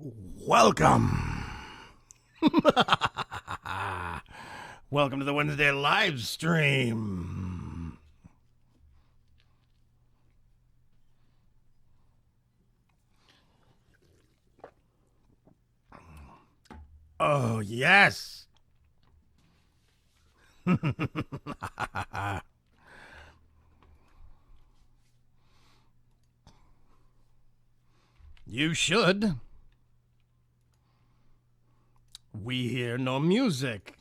Welcome. Welcome to the Wednesday live stream. Oh, yes. You should. We hear no music.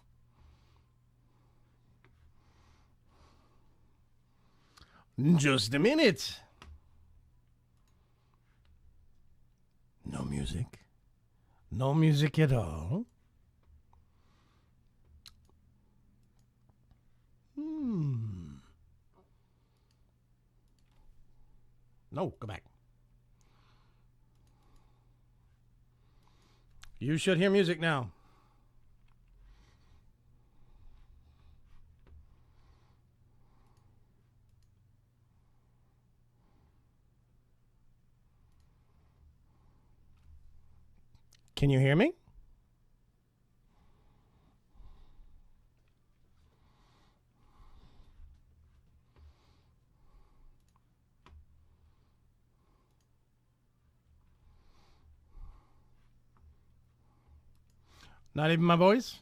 Just a minute. No music. No music at all. No, go back. You should hear music now. Can you hear me? Not even my voice?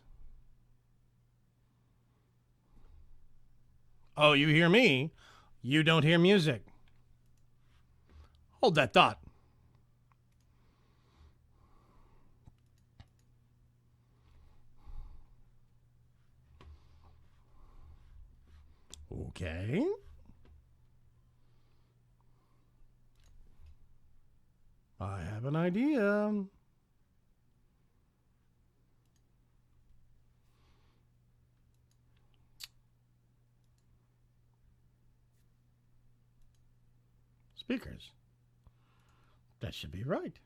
Oh, you hear me? You don't hear music. Hold that thought. Okay. I have an idea. Speakers. That should be right.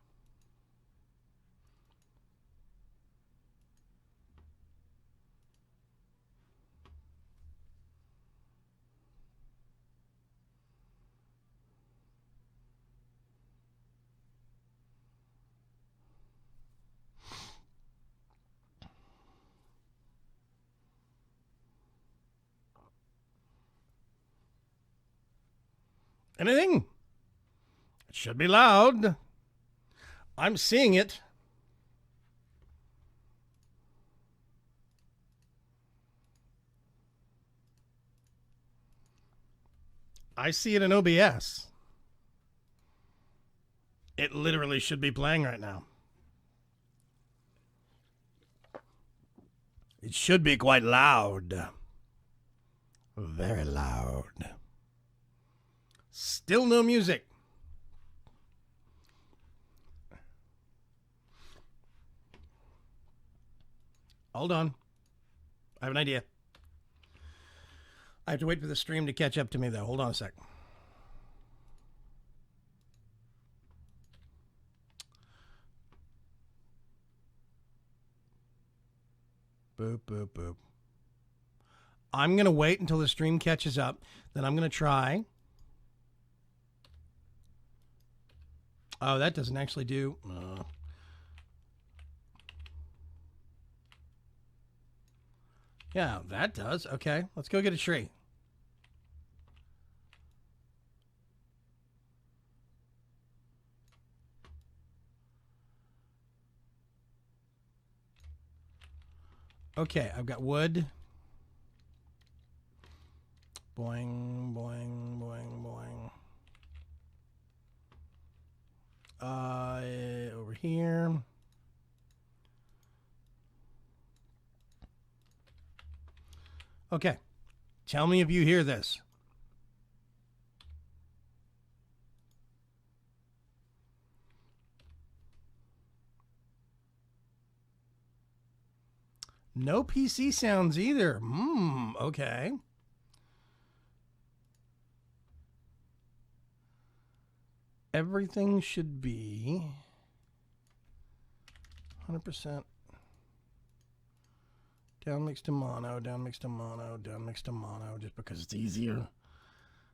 Anything? It should be loud. I'm seeing it. I see it in OBS. It literally should be playing right now. It should be quite loud. Very loud. Still no music. Hold on. I have an idea. I have to wait for the stream to catch up to me, though. Hold on a sec. Boop, boop, boop. I'm going to wait until the stream catches up. Then I'm going to try. Oh, that doesn't actually do... Yeah, that does. Okay, let's go get a tree. Okay, I've got wood. Boing, boing, boing, boing. Over here. Okay, tell me if you hear this. No PC sounds either. Okay. Everything should be 100%. Down mix to mono, down mix to mono, down mix to mono, just because it's easier.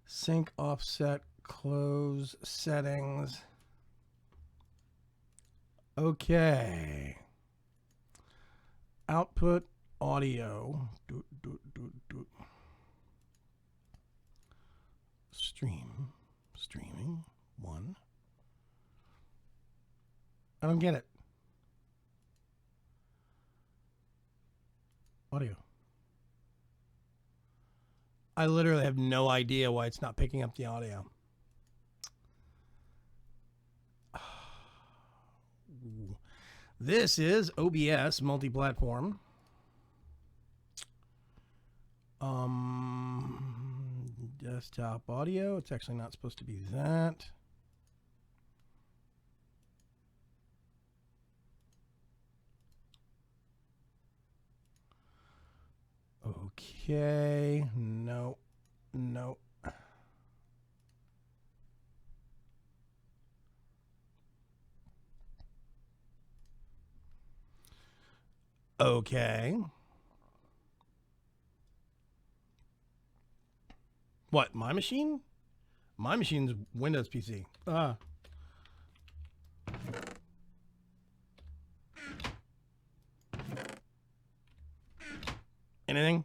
Sync, offset, close, settings. Okay. Output audio. Streaming. 1. I don't get it. Audio. I literally have no idea why it's not picking up the audio. This is OBS multi-platform. Desktop audio. It's actually not supposed to be that. Okay. No. Okay. What, my machine? My machine's Windows PC. Anything?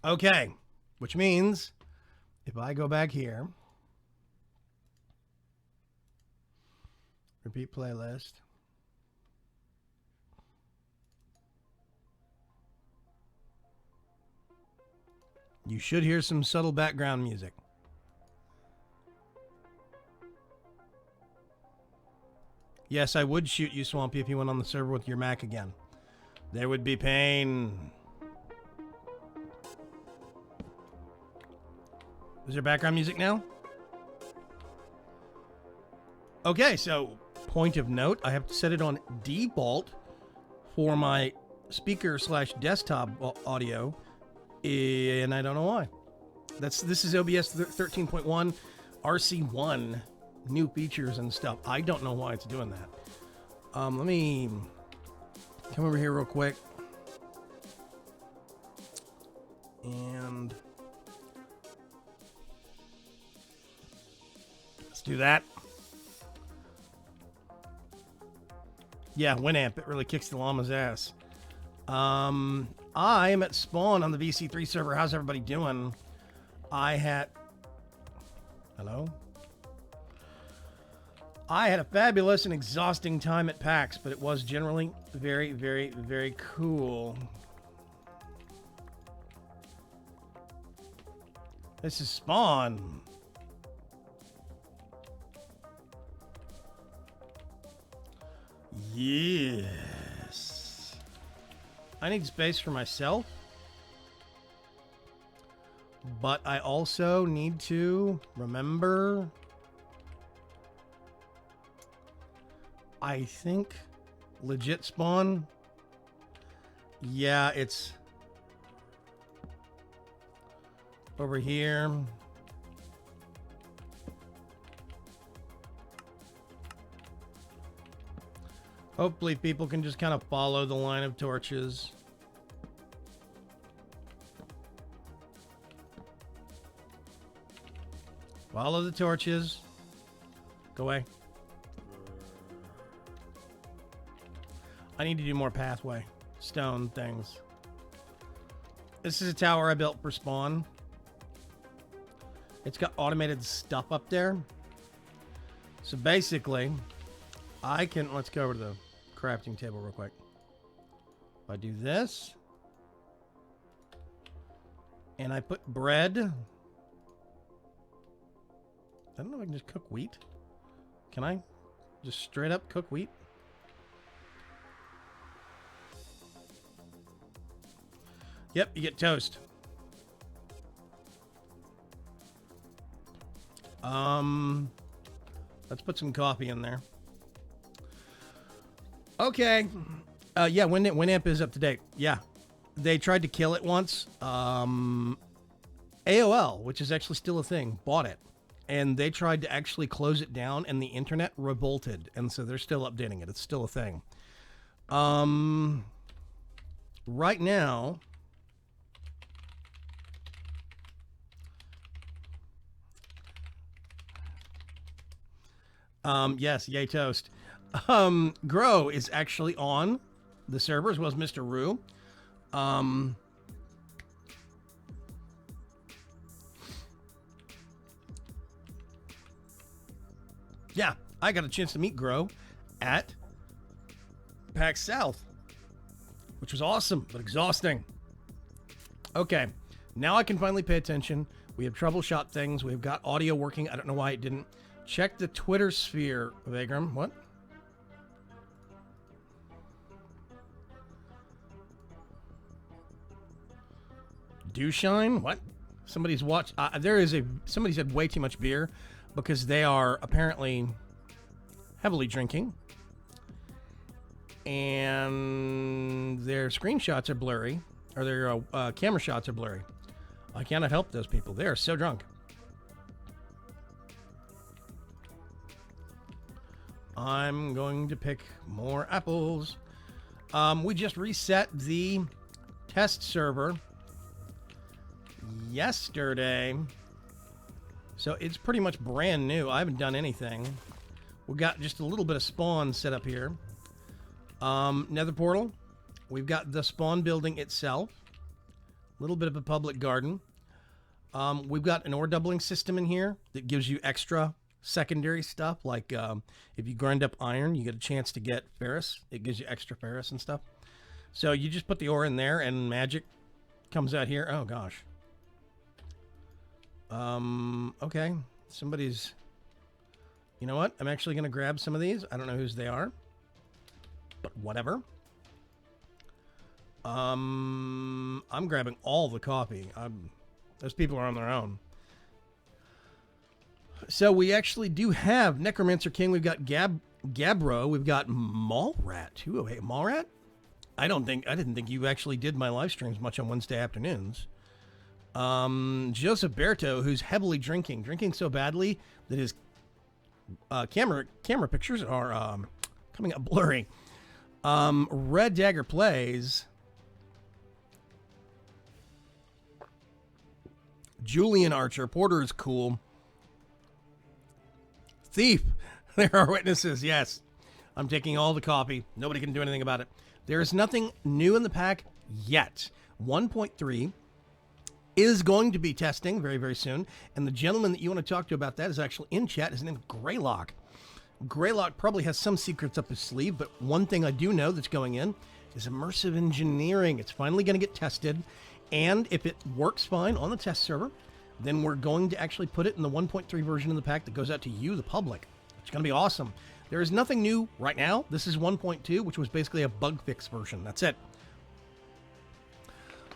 Okay, which means if I go back here, repeat playlist, you should hear some subtle background music. Yes, I would shoot you, Swampy, if you went on the server with your Mac again. There would be pain. Is there background music now? Okay, so point of note, I have to set it on default for my speaker / desktop audio, and I don't know why. This is OBS 13.1 RC1, new features and stuff. I don't know why it's doing that. Let me come over here real quick and let's do that. Yeah, Winamp, it really kicks the llama's ass. I am at spawn on the VC3 server. How's everybody doing? Hello? I had a fabulous and exhausting time at PAX, but it was generally very, very, very cool. This is spawn. Yes. I need space for myself, but I also need to remember, I think, legit spawn. Yeah, it's over here. Hopefully people can just kind of follow the line of torches. Follow the torches. Go away. I need to do more pathway. Stone things. This is a tower I built for spawn. It's got automated stuff up there. So basically, I can... Let's go over to the crafting table real quick. If I do this, and I put bread... I don't know if I can just cook wheat. Can I just straight up cook wheat? Yep, you get toast. Let's put some coffee in there. Okay. Yeah, Winamp is up to date. Yeah. They tried to kill it once. AOL, which is actually still a thing, bought it. and they tried to actually close it down, and the internet revolted, and so they're still updating it. It's still a thing. Right now, yes, yay toast. Grow is actually on the server as well as Mr. Rue. Yeah, I got a chance to meet Grow at PAX South, which was awesome, but exhausting. Okay, now I can finally pay attention. We have troubleshot things. We've got audio working. I don't know why it didn't. Check the Twitter sphere, Vagram. What? Do shine? What? Somebody's watched. Somebody's had way too much beer because they are apparently heavily drinking. And their screenshots are blurry, or their camera shots are blurry. I cannot help those people. They are so drunk. I'm going to pick more apples. We just reset the test server yesterday, so it's pretty much brand new. I haven't done anything. We got just a little bit of spawn set up here. Nether portal. We've got the spawn building itself. A little bit of a public garden. We've got an ore doubling system in here that gives you extra secondary stuff. Like if you grind up iron, you get a chance to get ferrous. It gives you extra ferrous and stuff. So you just put the ore in there and magic comes out here. Oh gosh. Okay. Somebody's... You know what? I'm actually going to grab some of these. I don't know whose they are, but whatever. I'm grabbing all the coffee. Those people are on their own. So we actually do have Necromancer King. We've got Gabbro. We've got Mallrat. 208 Mallrat? I didn't think you actually did my live streams much on Wednesday afternoons. Joseph Berto, who's heavily drinking so badly that his camera pictures are coming up blurry. Red Dagger Plays. Julian Archer. Porter is cool. Thief. There are witnesses. Yes. I'm taking all the coffee. Nobody can do anything about it. There is nothing new in the pack yet. 1.3 is going to be testing very, very soon. And the gentleman that you want to talk to about that is actually in chat. His name is Greylock. Greylock probably has some secrets up his sleeve, but one thing I do know that's going in is immersive engineering. It's finally going to get tested. And if it works fine on the test server, then we're going to actually put it in the 1.3 version of the pack that goes out to you, the public. It's going to be awesome. There is nothing new right now. This is 1.2, which was basically a bug fix version. That's it.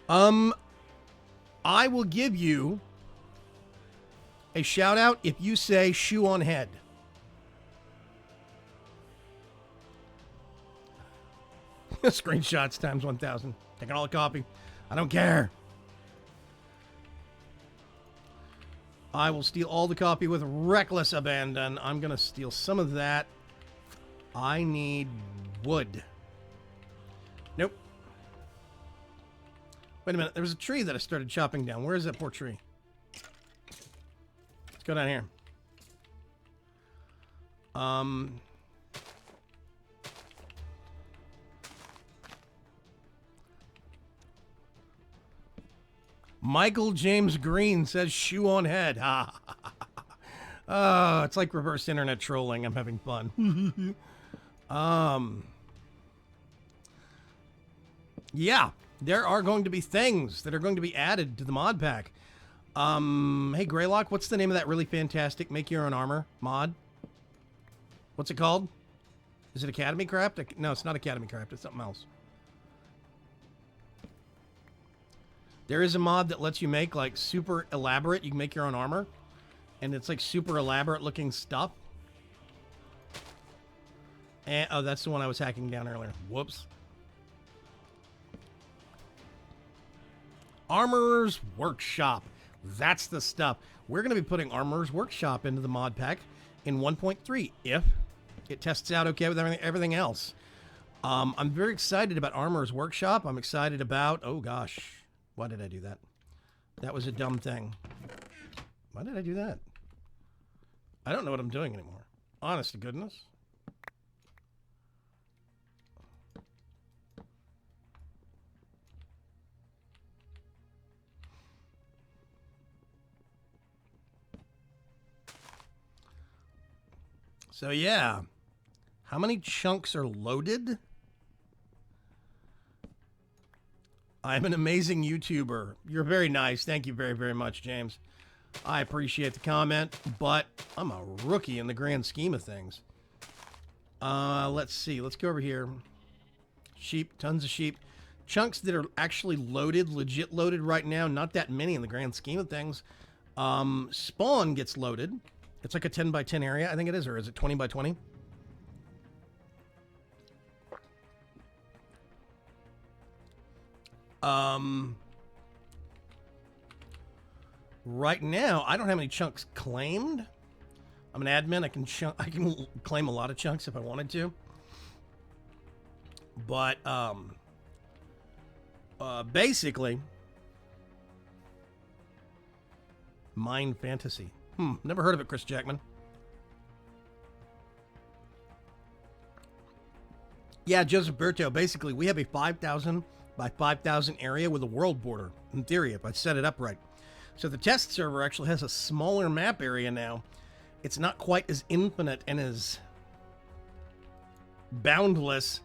I will give you a shout out if you say shoe on head. Screenshots times 1,000. Taking all the copy. I don't care. I will steal all the copy with reckless abandon. I'm going to steal some of that. I need wood. Nope. Wait a minute. There was a tree that I started chopping down. Where is that poor tree? Let's go down here. Michael James Green says shoe on head. Oh, it's like reverse internet trolling. I'm having fun. Yeah, there are going to be things that are going to be added to the mod pack. Hey, Greylock, what's the name of that really fantastic make your own armor mod? What's it called? Is it Academy Craft? No, it's not Academy Craft. It's something else. There is a mod that lets you make, like, super elaborate. You can make your own armor. And it's, like, super elaborate looking stuff. And, oh, that's the one I was hacking down earlier. Whoops. Armorer's Workshop. That's the stuff. We're going to be putting Armorer's Workshop into the mod pack in 1.3 if it tests out okay with everything else. I'm very excited about Armorer's Workshop. I'm excited about... Oh, gosh. Why did I do that? That was a dumb thing. Why did I do that? I don't know what I'm doing anymore. Honest to goodness. So, yeah. How many chunks are loaded? I'm an amazing YouTuber. You're very nice. Thank you very, very much, James. I appreciate the comment, but I'm a rookie in the grand scheme of things. Let's see. Let's go over here. Sheep. Tons of sheep. Chunks that are actually loaded, legit loaded right now. Not that many in the grand scheme of things. Spawn gets loaded. It's like a 10 by 10 area, I think it is, or is it 20 by 20? Right now, I don't have any chunks claimed. I'm an admin. I can claim a lot of chunks if I wanted to. But basically, Mind Fantasy. Never heard of it, Chris Jackman. Yeah, Joseph Berto. Basically, we have a 5,000 by 5,000 area with a world border, in theory, if I set it up right. So the test server actually has a smaller map area now. It's not quite as infinite and as boundless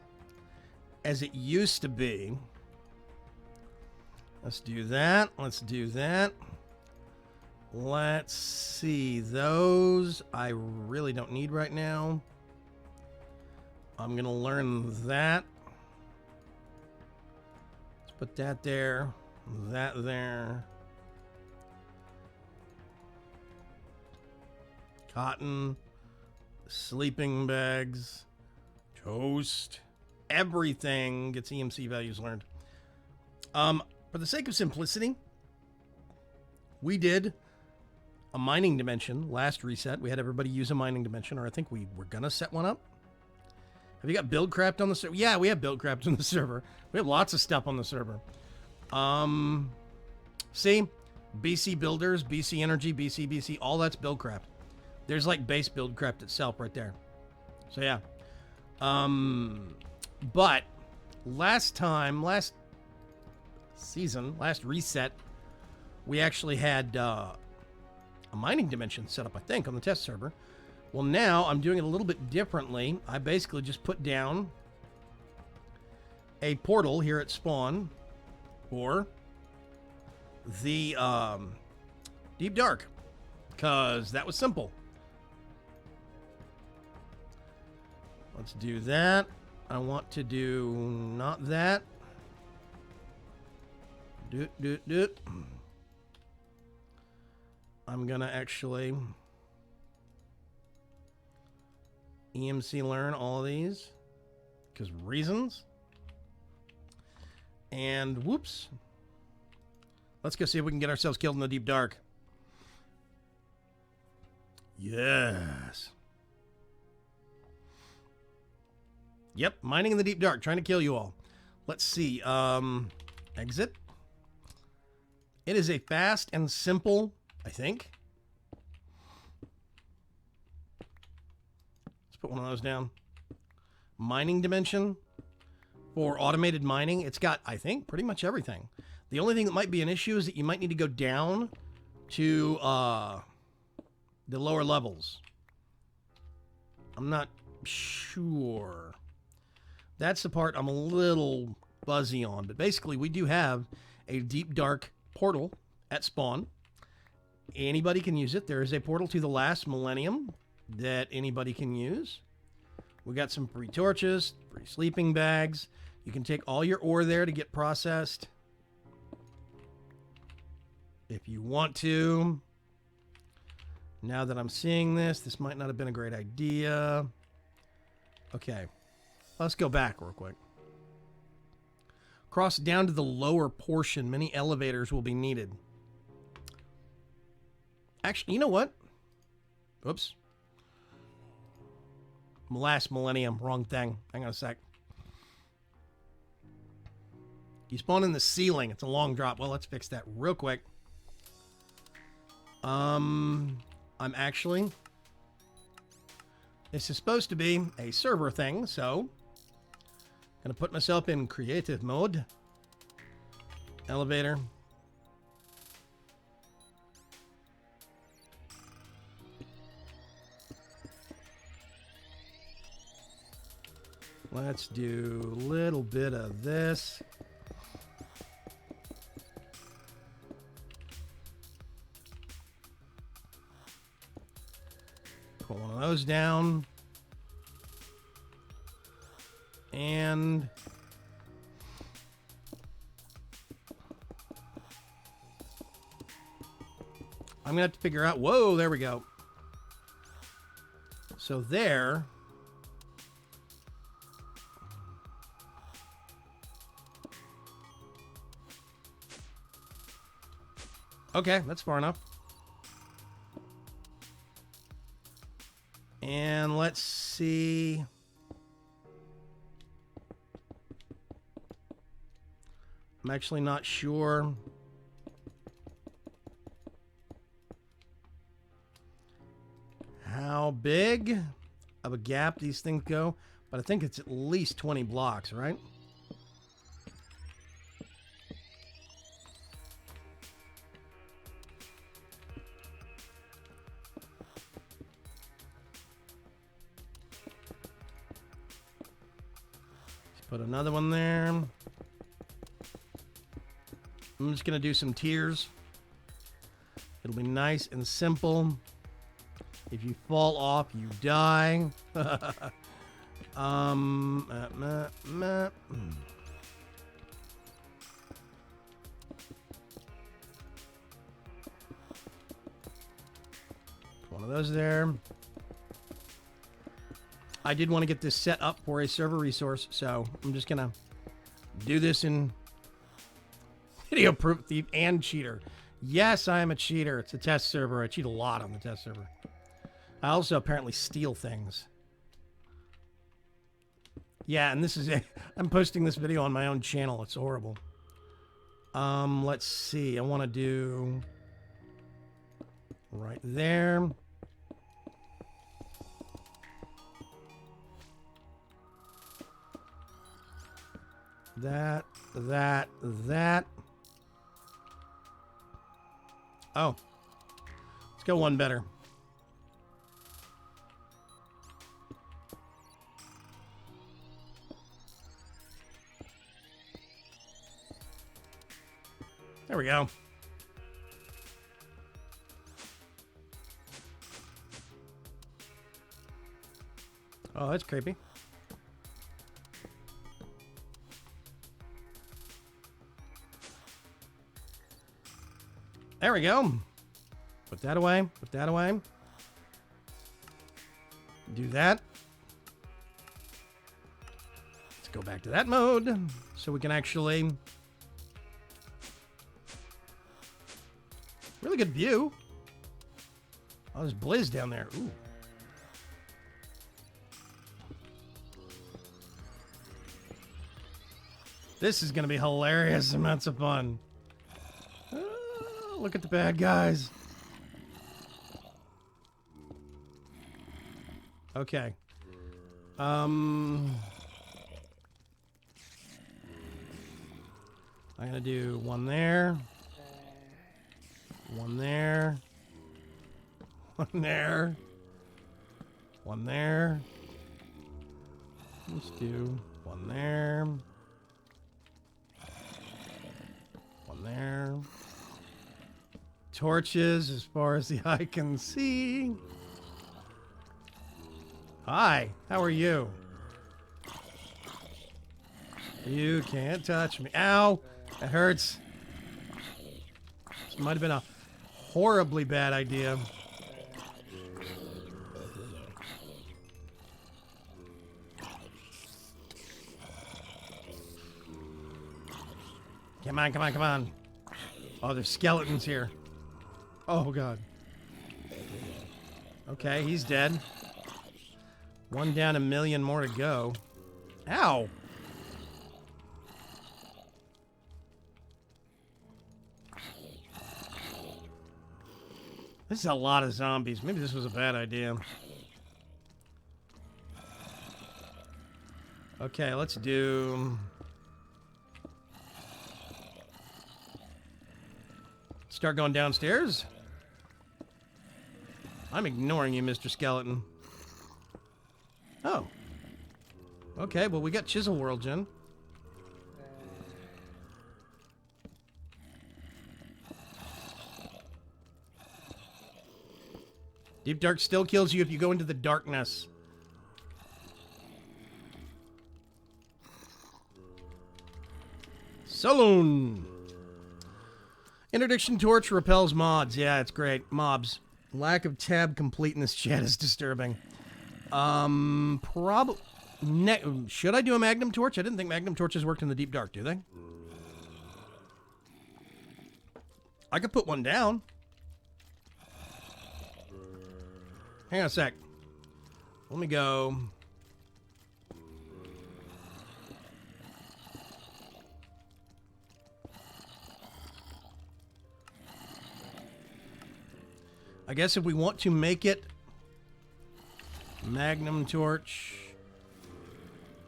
as it used to be. Let's do that. Let's do that. Let's see. Those I really don't need right now. I'm going to learn that. Let's put that there. That there. Cotton. Sleeping bags. Toast. Everything gets EMC values learned. For the sake of simplicity, we did a mining dimension last reset. We had everybody use a mining dimension, or I think we were going to set one up. Have you got Buildcraft on the server? Yeah, we have Buildcraft on the server. We have lots of stuff on the server. See? BC Builders, BC Energy, BC, all that's Buildcraft. There's like base Buildcraft itself right there. So yeah. But last season, last reset, we actually had a mining dimension set up, I think, on the test server. Well, now I'm doing it a little bit differently. I basically just put down a portal here at spawn for the Deep Dark, because that was simple. Let's do that. I want to do not that. Do. I'm gonna actually EMC learn all of these because reasons. And whoops. Let's go see if we can get ourselves killed in the Deep Dark. Yes. Yep, mining in the Deep Dark, trying to kill you all. Let's see. Exit. It is a fast and simple, I think. Let's put one of those down. Mining dimension for automated mining. It's got, I think, pretty much everything. The only thing that might be an issue is that you might need to go down to the lower levels. I'm not sure. That's the part I'm a little fuzzy on. But basically, we do have a Deep Dark portal at spawn. Anybody can use it. There is a portal to the last millennium that anybody can use. We got some free torches, free sleeping bags. You can take all your ore there to get processed if you want to. Now that I'm seeing this might not have been a great idea. Okay, let's go back real quick. Cross down to the lower portion. Many elevators will be needed. Actually, you know what? Oops. Last millennium. Wrong thing. Hang on a sec. You spawn in the ceiling. It's a long drop. Well, let's fix that real quick. I'm actually... This is supposed to be a server thing, so... Gonna put myself in creative mode. Elevator. Let's do a little bit of this. Put one of those down. And I'm gonna have to figure out, whoa, there we go. So there. Okay, that's far enough. And let's see. I'm actually not sure. How big of a gap these things go, but I think it's at least 20 blocks, right? Let's put another one there. I'm just going to do some tiers. It'll be nice and simple. If you fall off, you die. One of those there. I did want to get this set up for a server resource, so I'm just going to do this in video proof thief and cheater. Yes, I am a cheater. It's a test server. I cheat a lot on the test server. I also apparently steal things. Yeah, and this is it. I'm posting this video on my own channel. It's horrible. Let's see. I want to do right there. That. Oh. Let's go one better. There we go. Oh, that's creepy. There we go. Put that away. Put that away. Do that. Let's go back to that mode so we can actually... Really good view. Oh, there's Blizz down there. Ooh. This is going to be hilarious amounts of fun. Look at the bad guys. Okay. I'm going to do one there. One there. One there. One there. Let's do one there. One there. Torches as far as the eye can see. Hi, how are you? You can't touch me. Ow! That hurts. This might have been a horribly bad idea. Come on, come on, come on. Oh, there's skeletons here. Oh, God. Okay, he's dead. One down, a million more to go. Ow! This is a lot of zombies. Maybe this was a bad idea. Okay, let's do... Start going downstairs. I'm ignoring you, Mr. Skeleton. Oh. Okay, well, we got Chisel World, Jen. Deep Dark still kills you if you go into the darkness. Saloon. Interdiction Torch repels mods. Yeah, it's great. Mobs. Lack of tab completeness chat is disturbing. Probably... Should I do a Magnum Torch? I didn't think Magnum Torches worked in the Deep Dark, do they? I could put one down. Hang on a sec. Let me go. I guess if we want to make it Magnum Torch,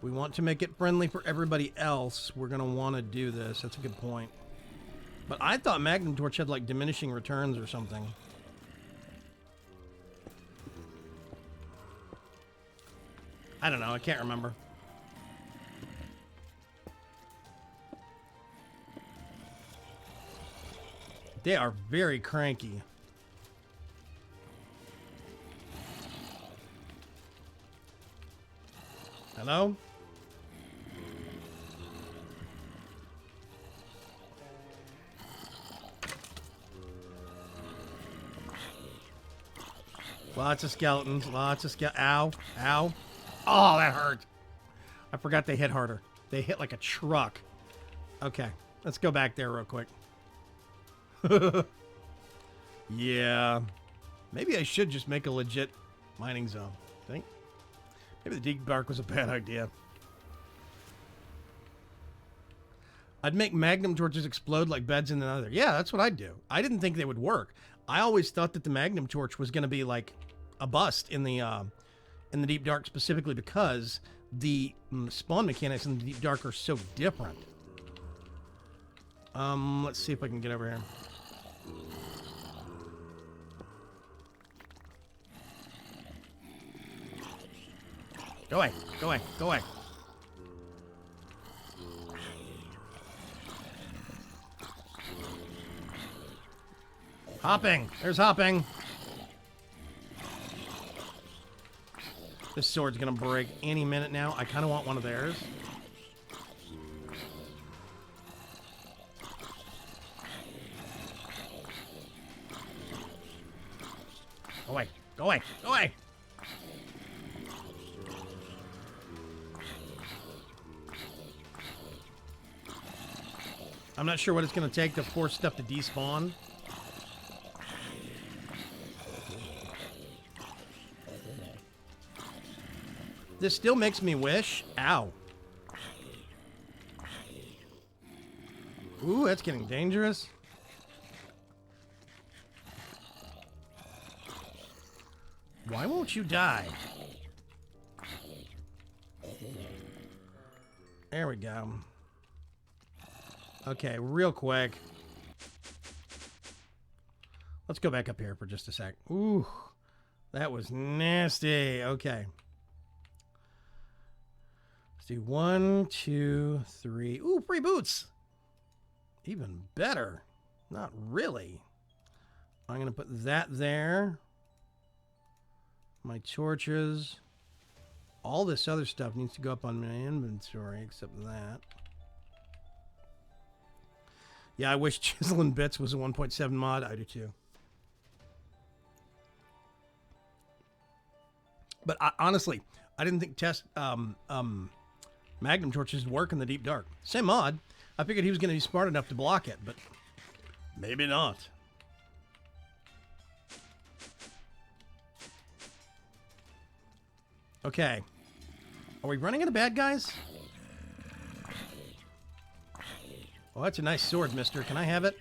we want to make it friendly for everybody else, we're going to want to do this. That's a good point. But I thought Magnum Torch had like diminishing returns or something. I don't know. I can't remember. They are very cranky. Hello? Lots of skeletons. Lots of Ow. Ow. Oh, that hurt. I forgot they hit harder. They hit like a truck. Okay. Let's go back there real quick. Yeah. Maybe I should just make a legit mining zone. Think? Maybe the Deep Dark was a bad idea. I'd make Magnum Torches explode like beds in the Nether. Yeah, that's what I'd do. I didn't think they would work. I always thought that the Magnum Torch was going to be like a bust in the Deep Dark, specifically because the spawn mechanics in the Deep Dark are so different. Let's see if I can get over here. Go away, go away, go away. Hopping, there's hopping. This sword's gonna break any minute now. I kind of want one of theirs. Go away, go away, go away. I'm not sure what it's going to take to force stuff to despawn. This still makes me wish. Ow. Ooh, that's getting dangerous. Why won't you die? There we go. Okay, real quick. Let's go back up here for just a sec. Ooh, that was nasty. Okay. Let's do 1, 2, 3. Ooh, free boots. Even better. Not really. I'm going to put that there. My torches. All this other stuff needs to go up on my inventory except that. Yeah, I wish Chisel and Bits was a 1.7 mod. I do too. But honestly, I didn't think Magnum Torches would work in the Deep Dark. Same mod. I figured he was going to be smart enough to block it, but maybe not. Okay. Are we running into bad guys? Oh, that's a nice sword, mister. Can I have it?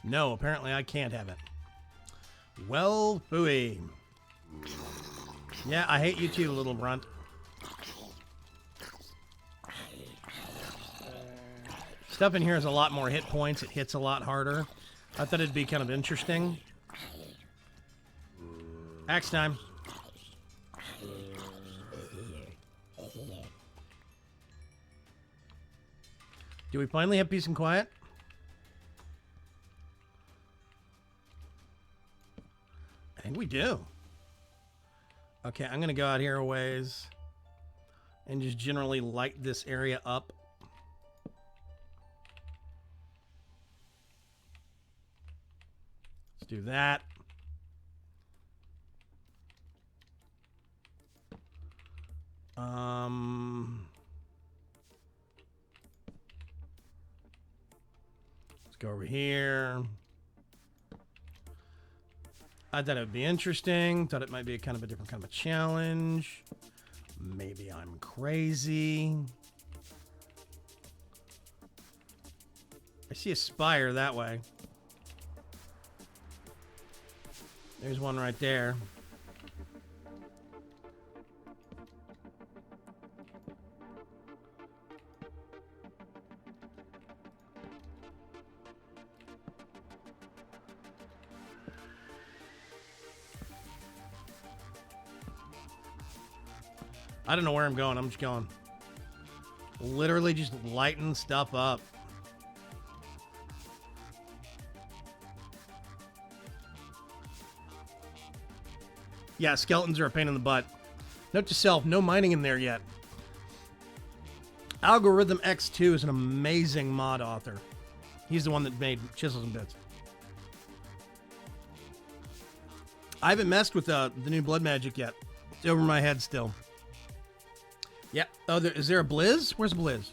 No, apparently I can't have it. Well, phooey. Yeah, I hate you too, little runt. Stuff in here has a lot more hit points. It hits a lot harder. I thought it'd be kind of interesting. Axe time. Do we finally have peace and quiet? I think we do. Okay, I'm going to go out here a ways and just generally light this area up. Let's do that. Let's go over here. I thought it would be interesting. Thought it might be a kind of a different kind of a challenge. Maybe I'm crazy. I see a spire that way. There's one right there. I don't know where I'm going. I'm just going. Literally just lighting stuff up. Yeah, skeletons are a pain in the butt. Note to self, no mining in there yet. Algorithm X2 is an amazing mod author. He's the one that made Chisels and Bits. I haven't messed with the new Blood Magic yet. It's over my head still. Yeah. Oh, is there a Blizz? Where's Blizz?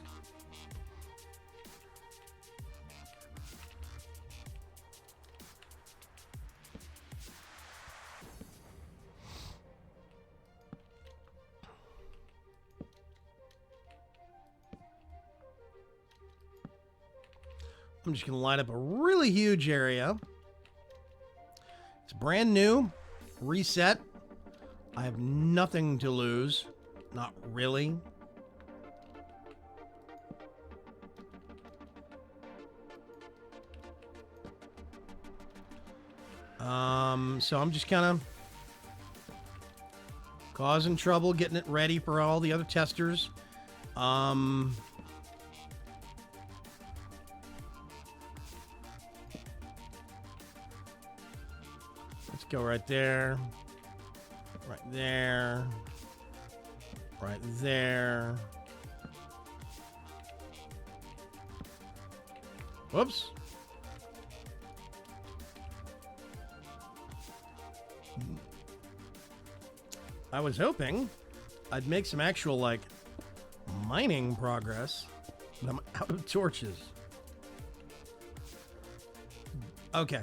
I'm just going to light up a really huge area. It's brand new. Reset. I have nothing to lose. Not really. So I'm just kind of causing trouble, getting it ready for all the other testers. Let's go right there. Right there. Right there. Whoops. I was hoping I'd make some actual, like, mining progress, but I'm out of torches. Okay.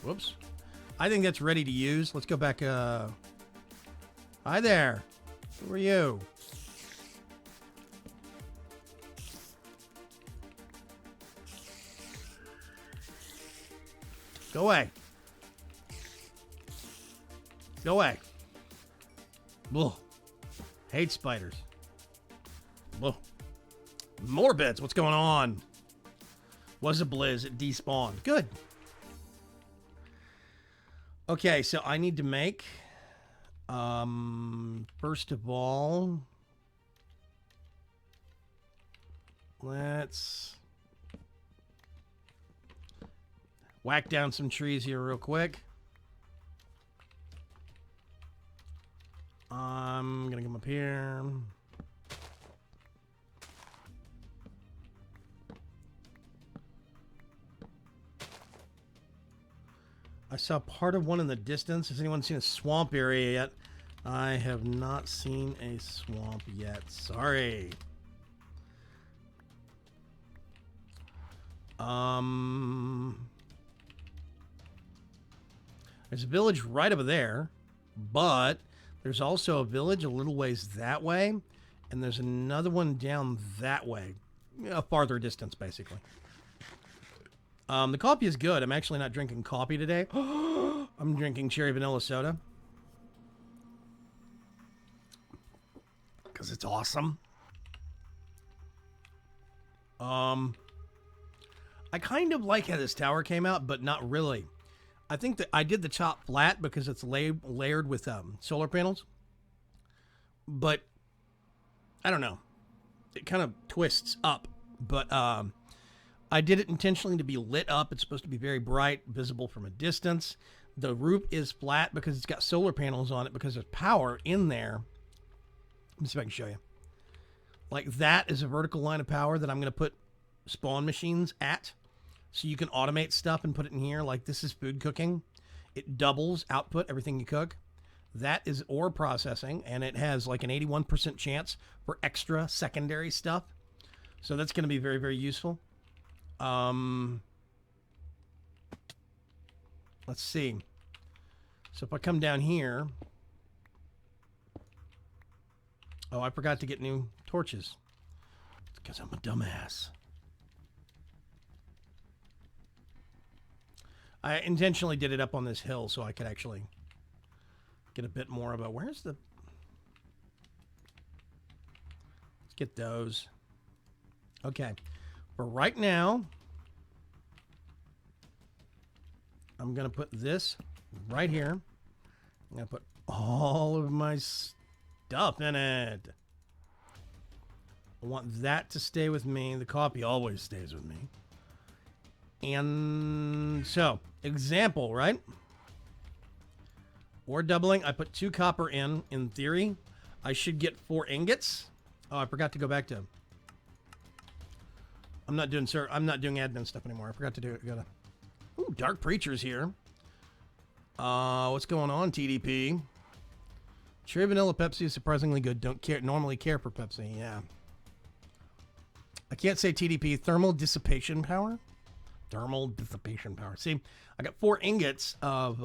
Whoops. I think that's ready to use. Let's go back. Hi there. Who are you? Go away. Go away. Ugh. Hate spiders. Ugh. More beds. What's going on? Was a blizz. It despawned. Good. Okay, so I need to make, first of all, let's whack down some trees here real quick. I'm going to come up here. I saw part of one in the distance. Has anyone seen a swamp area yet? I have not seen a swamp yet. Sorry. There's a village right over there, but there's also a village a little ways that way, and there's another one down that way, a farther distance, basically. The coffee is good. I'm actually not drinking coffee today. I'm drinking cherry vanilla soda. Because it's awesome. I kind of like how this tower came out, but not really. I think that I did the top flat because it's layered with solar panels. But I don't know. It kind of twists up. But I did it intentionally to be lit up. It's supposed to be very bright, visible from a distance. The roof is flat because it's got solar panels on it because there's power in there. Let me see if I can show you. Like that is a vertical line of power that I'm going to put spawn machines at. So you can automate stuff and put it in here. Like this is food cooking. It doubles output, everything you cook. That is ore processing, and it has like an 81% chance for extra secondary stuff. So that's going to be very, very useful. Let's see. So if I come down here. Oh, I forgot to get new torches. It's because I'm a dumbass. I intentionally did it up on this hill so I could actually get a bit more of a... Where's the... Let's get those. Okay. For right now, I'm going to put this right here. I'm going to put all of my stuff in it. I want that to stay with me. The coffee always stays with me. And so, example, right? Ore doubling. I put 2 copper in. In theory, I should get 4 ingots. Oh, I forgot to go back to... I'm not doing admin stuff anymore. I forgot to do it. Gotta... Ooh, Dark Preacher's here. What's going on, TDP? Cherry Vanilla Pepsi is surprisingly good. Don't normally care for Pepsi. Yeah. I can't say TDP. Thermal dissipation power? Thermal dissipation power. See, I got 4 ingots of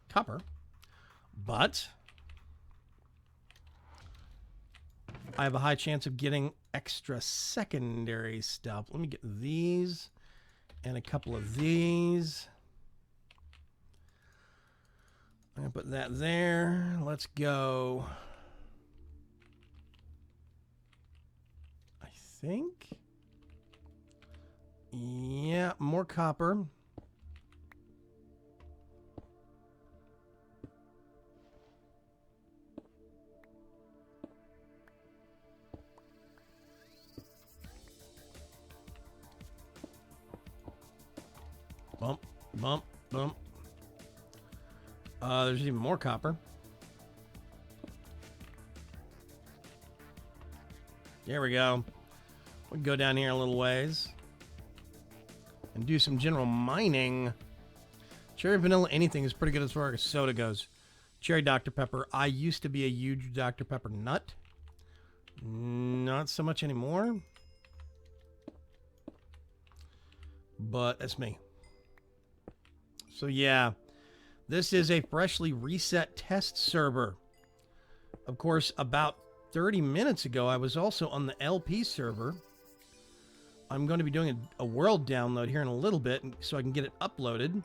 copper, but I have a high chance of getting extra secondary stuff. Let me get these and a couple of these. I'm going to put that there. Let's go. I think. Yeah, more copper. Bump, bump, bump. There's even more copper. There we go. We can go down here a little ways and do some general mining. Cherry vanilla anything is pretty good as far as soda goes. Cherry Dr. Pepper. I used to be a huge Dr. Pepper nut. Not so much anymore. But that's me. So yeah, this is a freshly reset test server. Of course, about 30 minutes ago, I was also on the LP server. I'm going to be doing a world download here in a little bit so I can get it uploaded.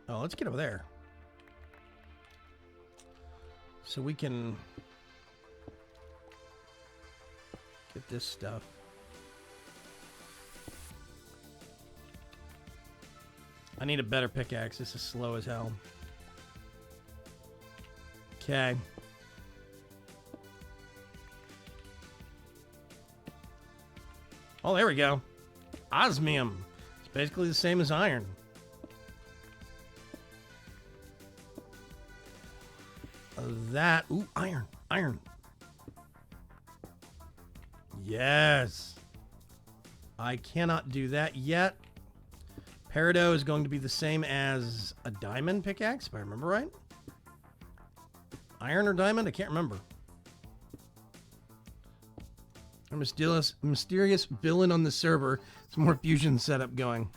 Oh, let's get over there. So we can get this stuff. I need a better pickaxe. This is slow as hell. Okay. Oh, there we go. Osmium. It's basically the same as iron. That. Ooh, iron. Iron. Yes. I cannot do that yet Peridot is going to be the same as a diamond pickaxe, if I remember right. Iron or diamond? I can't remember. A mysterious villain on the server. Some more fusion setup going.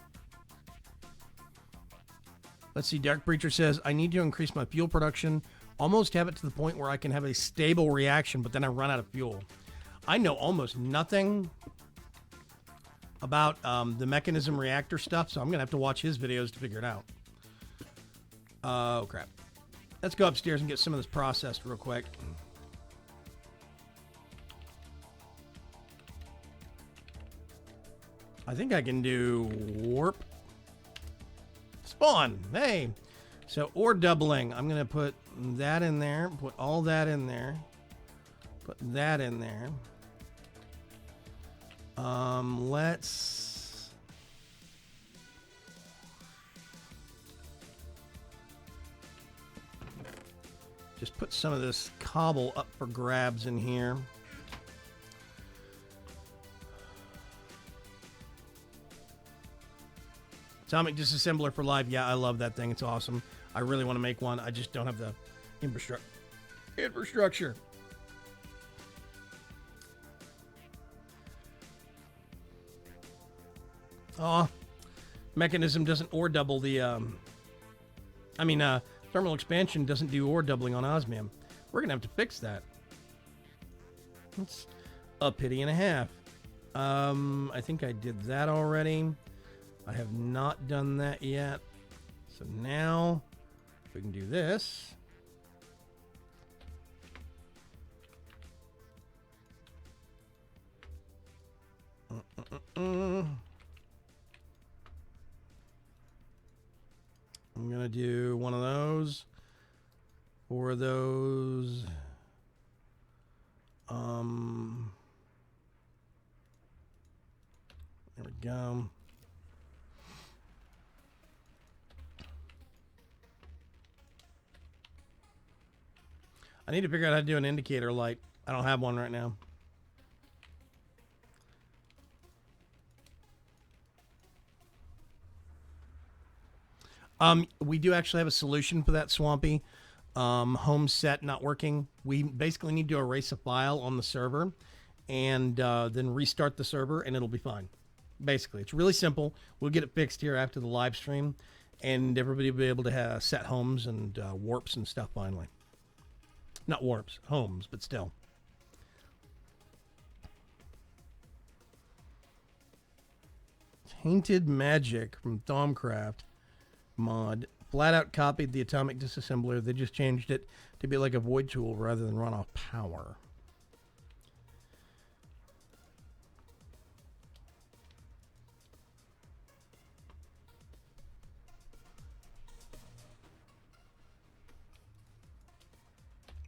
Let's see. Dark Preacher says, I need to increase my fuel production. Almost have it to the point where I can have a stable reaction, but then I run out of fuel. I know almost nothing about the mechanism reactor stuff, so I'm going to have to watch his videos to figure it out. Oh, crap. Let's go upstairs and get some of this processed real quick. I think I can do warp. Spawn. Hey. So ore doubling. I'm going to put that in there. Put all that in there. Put that in there. Let's... just put some of this cobble up for grabs in here. Atomic disassembler for life. Yeah, I love that thing. It's awesome. I really want to make one. I just don't have the infrastructure. Oh, mechanism doesn't ore double the, thermal expansion doesn't do ore doubling on osmium. We're going to have to fix that. It's a pity and a half. I think I did that already. I have not done that yet. So now we can do this. I'm going to do one of those. 4 of those. There we go. I need to figure out how to do an indicator light. I don't have one right now. We do actually have a solution for that, Swampy. Home set not working. We basically need to erase a file on the server and then restart the server and it'll be fine. Basically, it's really simple. We'll get it fixed here after the live stream and everybody will be able to set homes and warps and stuff finally. Not warps, homes, but still. Tainted Magic from Thaumcraft mod. Flat out copied the atomic disassembler. They just changed it to be like a void tool rather than run off power.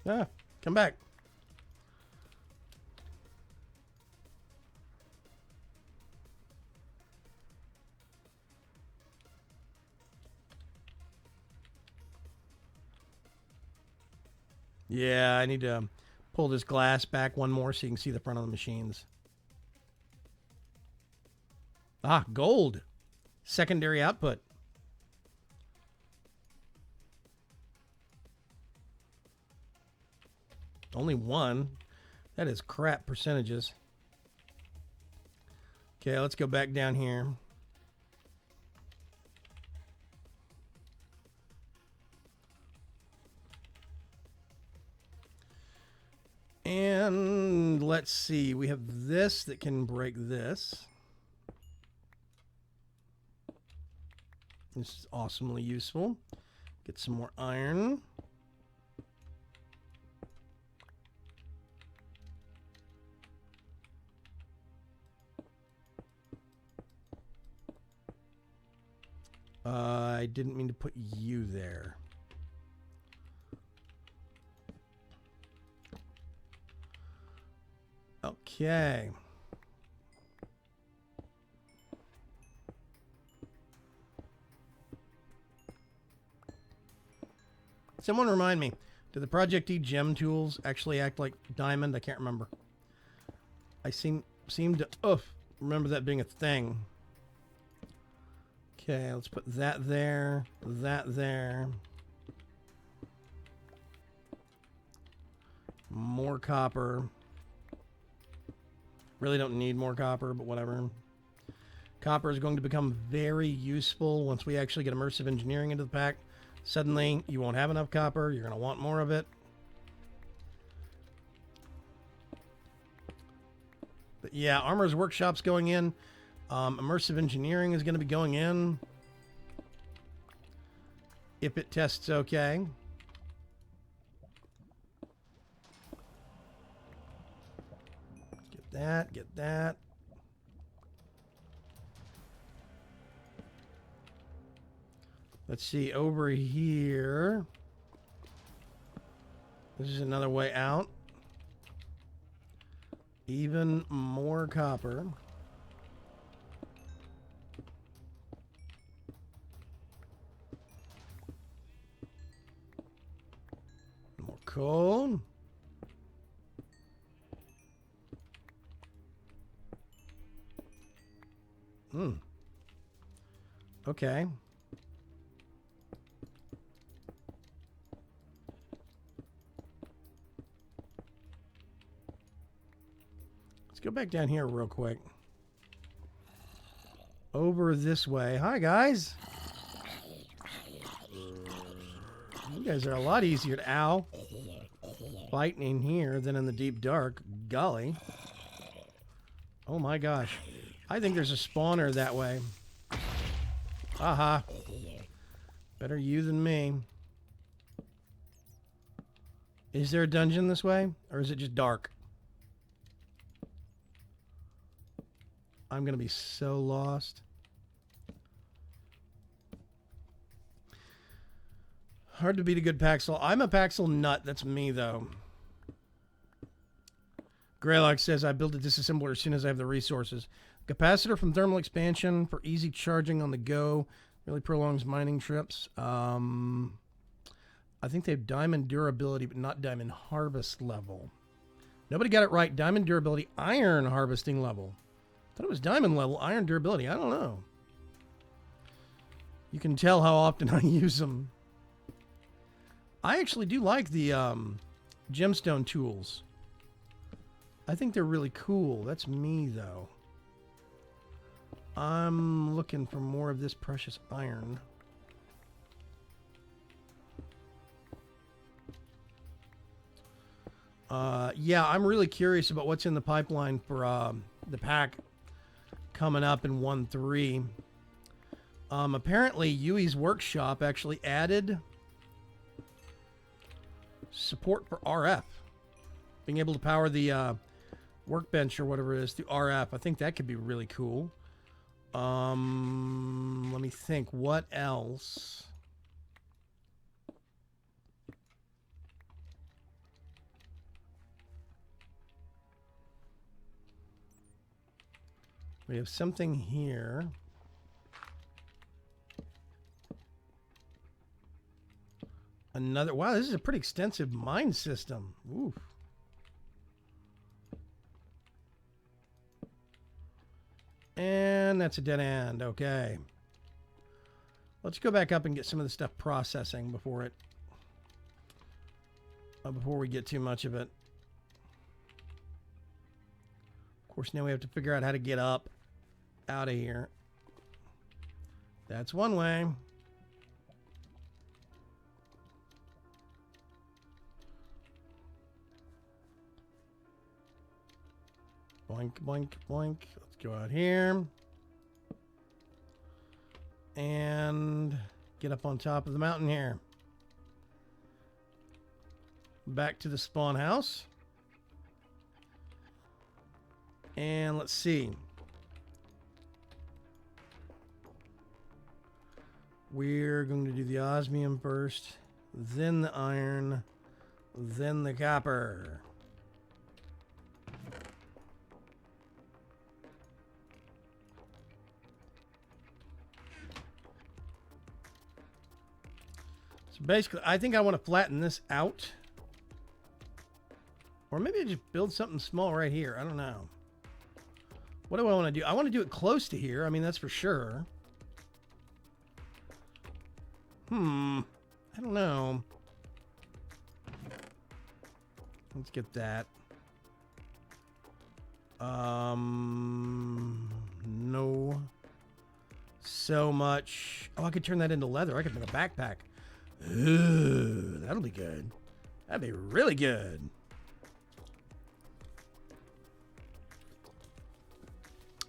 Ah, come back. Yeah, I need to pull this glass back one more so you can see the front of the machines. Ah, gold. Secondary output. Only one. That is crap percentages. Okay, let's go back down here. And let's see. We have this that can break this. This is awesomely useful. Get some more iron. I didn't mean to put you there. Okay. Someone remind me, do the Project E gem tools actually act like diamond? I can't remember. I seem to remember that being a thing. Okay, let's put that there, that there. More copper. Really don't need more copper, but whatever. Copper is going to become very useful once we actually get immersive engineering into the pack. Suddenly, you won't have enough copper. You're going to want more of it. But yeah, Armor's Workshop's going in. Immersive engineering is going to be going in. If it tests okay. Get that, get that. Let's see, over here. This is another way out. Even more copper. More coal. Okay. Let's go back down here real quick. Over this way. Hi, guys. You guys are a lot easier to fight in here than in the deep dark. Golly. Oh my gosh. I think there's a spawner that way. Aha. Better you than me. Is there a dungeon this way? Or is it just dark? I'm going to be so lost. Hard to beat a good Paxel. I'm a Paxel nut. That's me, though. Greylock says, I build a disassembler as soon as I have the resources. Capacitor from thermal expansion for easy charging on the go. Really prolongs mining trips. I think they have diamond durability, but not diamond harvest level. Nobody got it right. Diamond durability, iron harvesting level. I thought it was diamond level, iron durability. I don't know. You can tell how often I use them. I actually do like the gemstone tools. I think they're really cool. That's me, though. I'm looking for more of this precious iron. Yeah, I'm really curious about what's in the pipeline for the pack coming up in 1.3. Apparently, Yui's Workshop actually added support for RF. Being able to power the workbench or whatever it is through RF. I think that could be really cool. Let me think. What else? We have something here. Another. Wow, this is a pretty extensive mine system. Oof. And that's a dead end. Okay. Let's go back up and get some of the stuff processing before we get too much of it. Of course, now we have to figure out how to get up out of here. That's one way. Boink, boink, boink. Let's go out here. And get up on top of the mountain here. Back to the spawn house. And let's see. We're going to do the osmium first, then the iron, then the copper. So basically, I think I want to flatten this out. Or maybe I just build something small right here. I don't know. What do I want to do? I want to do it close to here. I mean, that's for sure. I don't know. Let's get that. No. So much. Oh, I could turn that into leather. I could make a backpack. Ooh, that'll be good. That'd be really good.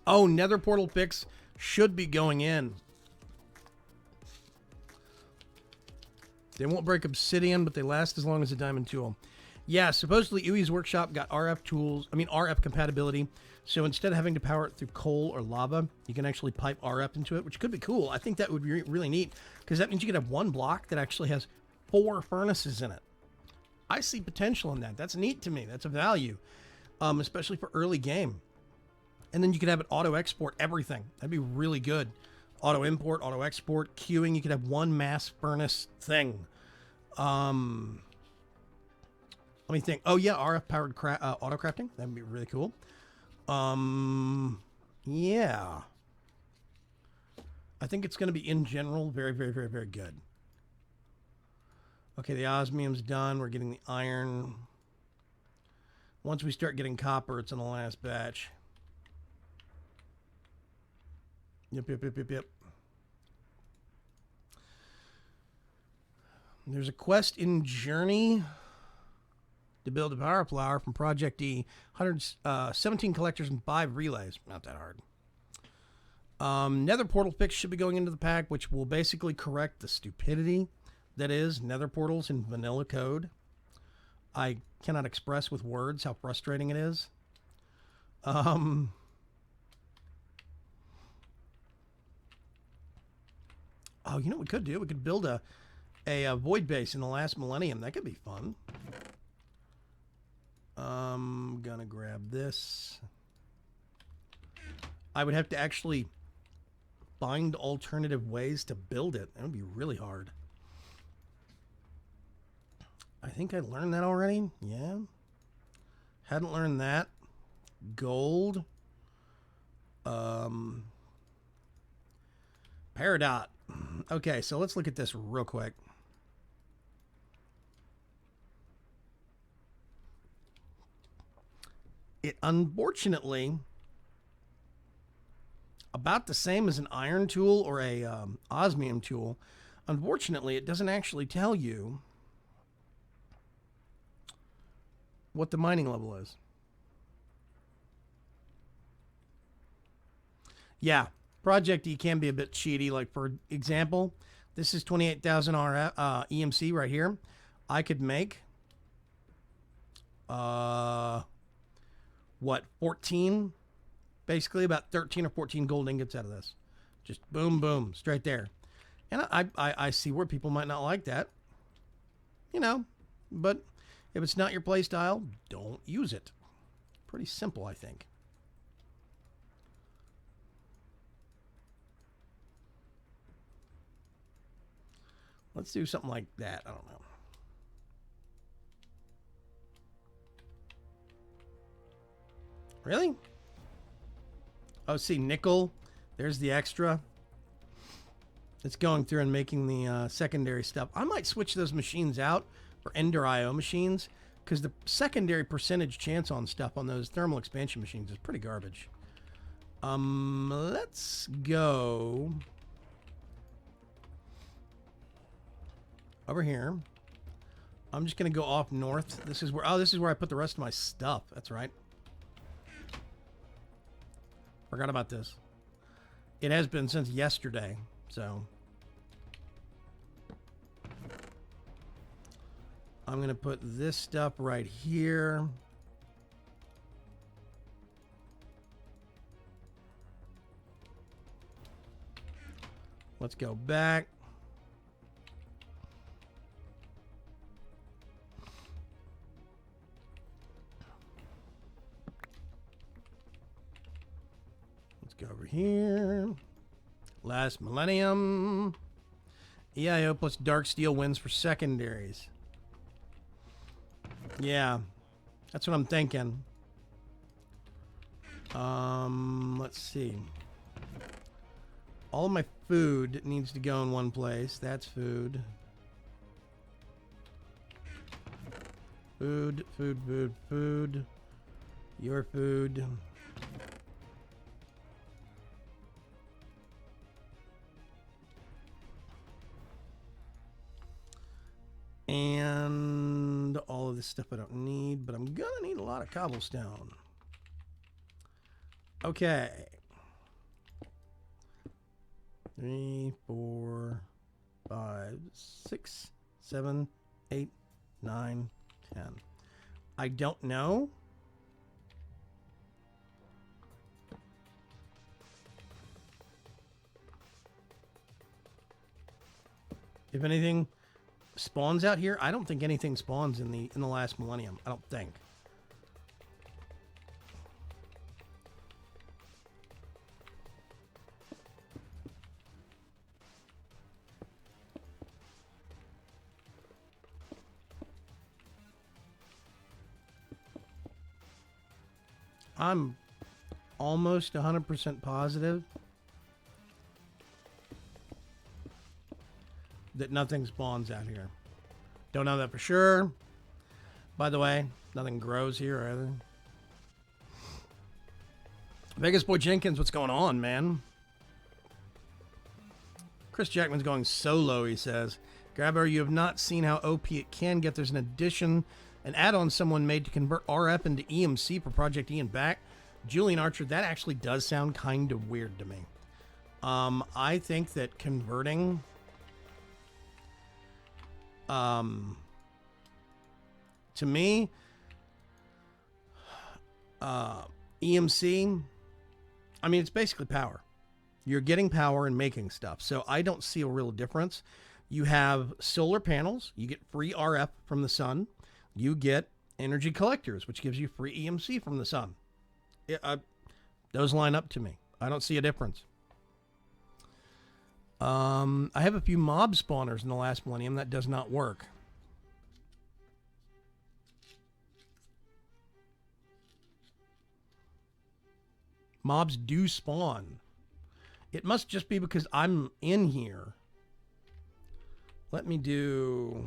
Oh, nether portal picks should be going in. They won't break obsidian, but they last as long as a diamond tool. Yeah, supposedly Ui's workshop got RF compatibility. So instead of having to power it through coal or lava, you can actually pipe RF into it, which could be cool. I think that would be really neat, because that means you could have one block that actually has 4 furnaces in it. I see potential in that. That's neat to me. That's a value, especially for early game. And then you could have it auto-export everything. That'd be really good. Auto-import, auto-export, queuing. You could have one mass furnace thing. Let me think. Oh, yeah, RF-powered auto-crafting. That'd be really cool. Yeah. I think it's going to be, in general, very, very, very, very good. Okay, the osmium's done. We're getting the iron. Once we start getting copper, it's in the last batch. Yep. There's a quest in Journey to build a power flower from Project D. 117 collectors and 5 relays. Not that hard. Nether portal fix should be going into the pack, which will basically correct the stupidity that is nether portals in vanilla code. I cannot express with words how frustrating it is. Oh, you know what we could do? We could build a void base in the last millennium. That could be fun. Gonna grab this. I would have to actually find alternative ways to build it. That would be really hard. I think I learned that already. Yeah. Hadn't learned that. Gold. Peridot. Okay, so let's look at this real quick. It unfortunately about the same as an iron tool or a osmium tool. Unfortunately, it doesn't actually tell you what the mining level is. Yeah, Project E can be a bit cheaty. Like, for example, this is 28,000 RF, EMC right here. I could make, what, 14? Basically about 13 or 14 gold ingots out of this. Just boom, boom, straight there. And I see where people might not like that. You know, but if it's not your play style, don't use it. Pretty simple, I think. Let's do something like that. I don't know. Really? Oh, see, nickel. There's the extra. It's going through and making the secondary stuff. I might switch those machines out for Ender IO machines, because the secondary percentage chance on stuff on those thermal expansion machines is pretty garbage. Let's go over here. I'm just gonna go off north. This is where I put the rest of my stuff. That's right. Forgot about this. It has been since yesterday, so I'm gonna put this stuff right here. Let's go back. Let's go over here. Last millennium. EIO plus dark steel wins for secondaries. Yeah, that's what I'm thinking. Let's see. All of my food needs to go in one place. That's food. Food, food, food, food. Your food. And all of this stuff I don't need, but I'm gonna need a lot of cobblestone. Okay. 3, 4, 5, 6, 7, 8, 9, 10. I don't know. If anything spawns out here, I don't think anything spawns in the last millennium. I don't think. I'm almost 100% positive that nothing spawns out here. Don't know that for sure. By the way, nothing grows here either. Vegas Boy Jenkins, what's going on, man? Chris Jackman's going solo, he says. Grabber, you have not seen how OP it can get. There's an add-on someone made to convert RF into EMC for Project E and back. Julian Archer, that actually does sound kind of weird to me. I think that converting to me, EMC, I mean, it's basically power. You're getting power and making stuff. So I don't see a real difference. You have solar panels. You get free RF from the sun. You get energy collectors, which gives you free EMC from the sun. Those line up to me. I don't see a difference. I have a few mob spawners in the last millennium. That does not work. Mobs do spawn. It must just be because I'm in here. Let me do...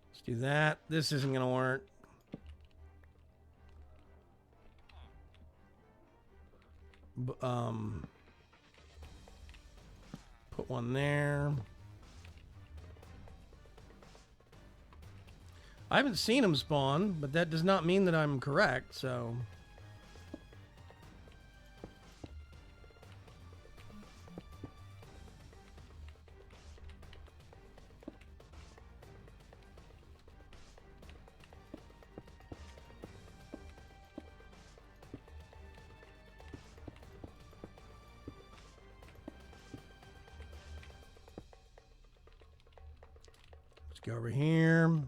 Let's do that. This isn't going to work. Put one there. I haven't seen them spawn, but that does not mean that I'm correct, so... Let's go over here.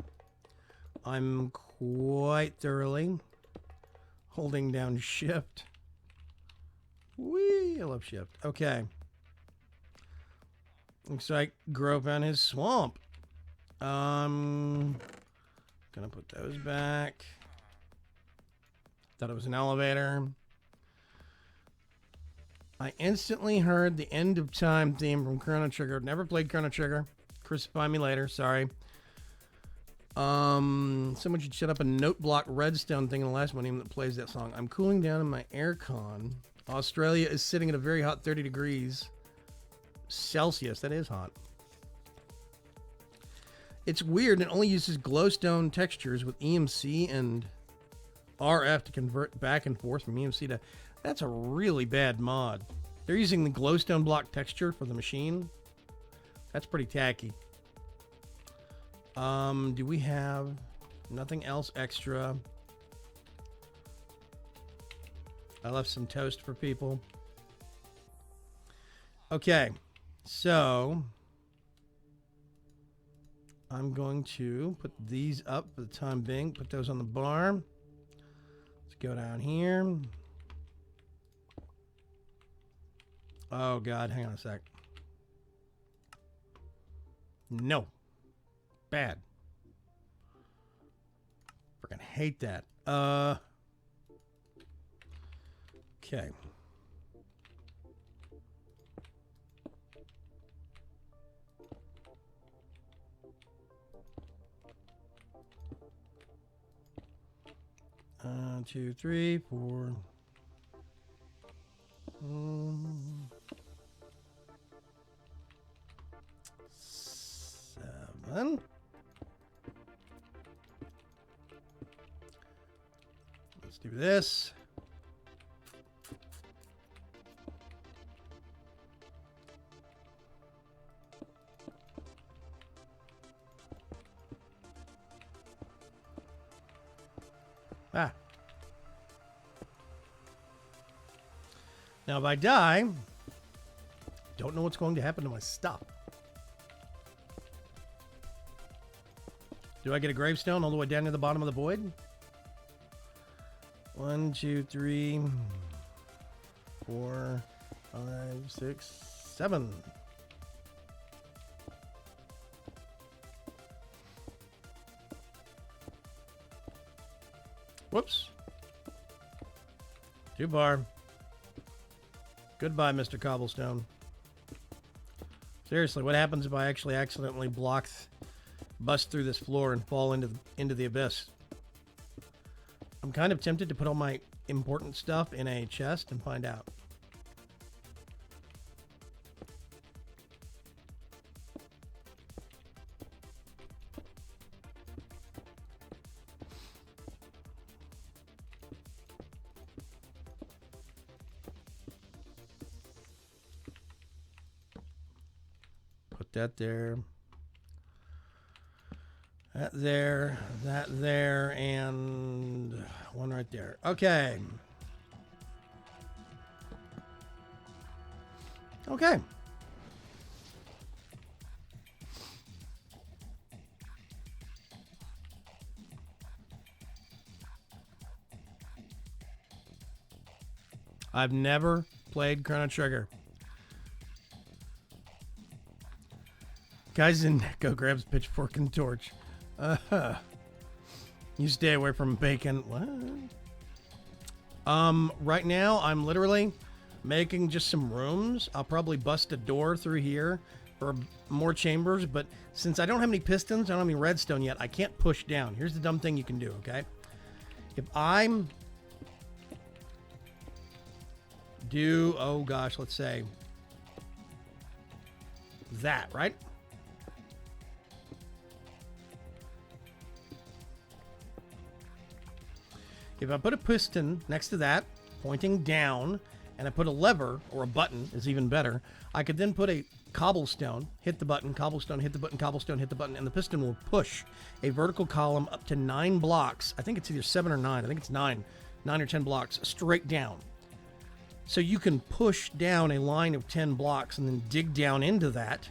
I'm quite thoroughly holding down shift. Whee! I love shift. Okay. Looks like Grove found his swamp. Gonna put those back. Thought it was an elevator. I instantly heard the End of Time theme from Chrono Trigger. Never played Chrono Trigger. Crucify me later. Sorry. Someone should set up a note block redstone thing in the last one even that plays that song. I'm cooling down in my aircon. Australia is sitting at a very hot 30 degrees Celsius. That is hot. It's weird. It only uses glowstone textures with EMC and RF to convert back and forth from EMC to... That's a really bad mod. They're using the glowstone block texture for the machine. That's pretty tacky. Do we have nothing else extra? I left some toast for people. Okay, so I'm going to put these up for the time being. Put those on the bar. Let's go down here. Oh, God, hang on a sec. No. Bad. Freaking hate that. Okay. Two, three, four. 7. Let's do this. Ah. Now, if I die, don't know what's going to happen to my stuff. Do I get a gravestone all the way down to the bottom of the void? 1, 2, 3, 4, 5, 6, 7. Whoops. Too far. Goodbye, Mr. Cobblestone. Seriously, what happens if I actually accidentally bust through this floor and fall into the abyss? I'm kind of tempted to put all my important stuff in a chest and find out. Put that there. That there, and one right there. Okay. Okay. I've never played Chrono Trigger. Guys, go grab his pitchfork and torch. You stay away from bacon. What? Right now I'm literally making just some rooms. I'll probably bust a door through here for more chambers, but since I don't have any pistons, I don't have any redstone yet, I can't push down. Here's the dumb thing you can do, okay? If I'm oh gosh, let's say that, right? If I put a piston next to that, pointing down, and I put a lever, or a button is even better, I could then put a cobblestone, hit the button, cobblestone, hit the button, cobblestone, hit the button, and the piston will push a vertical column up to 9 blocks. I think it's either 7 or 9. I think it's 9 or 10 blocks straight down. So you can push down a line of 10 blocks and then dig down into that,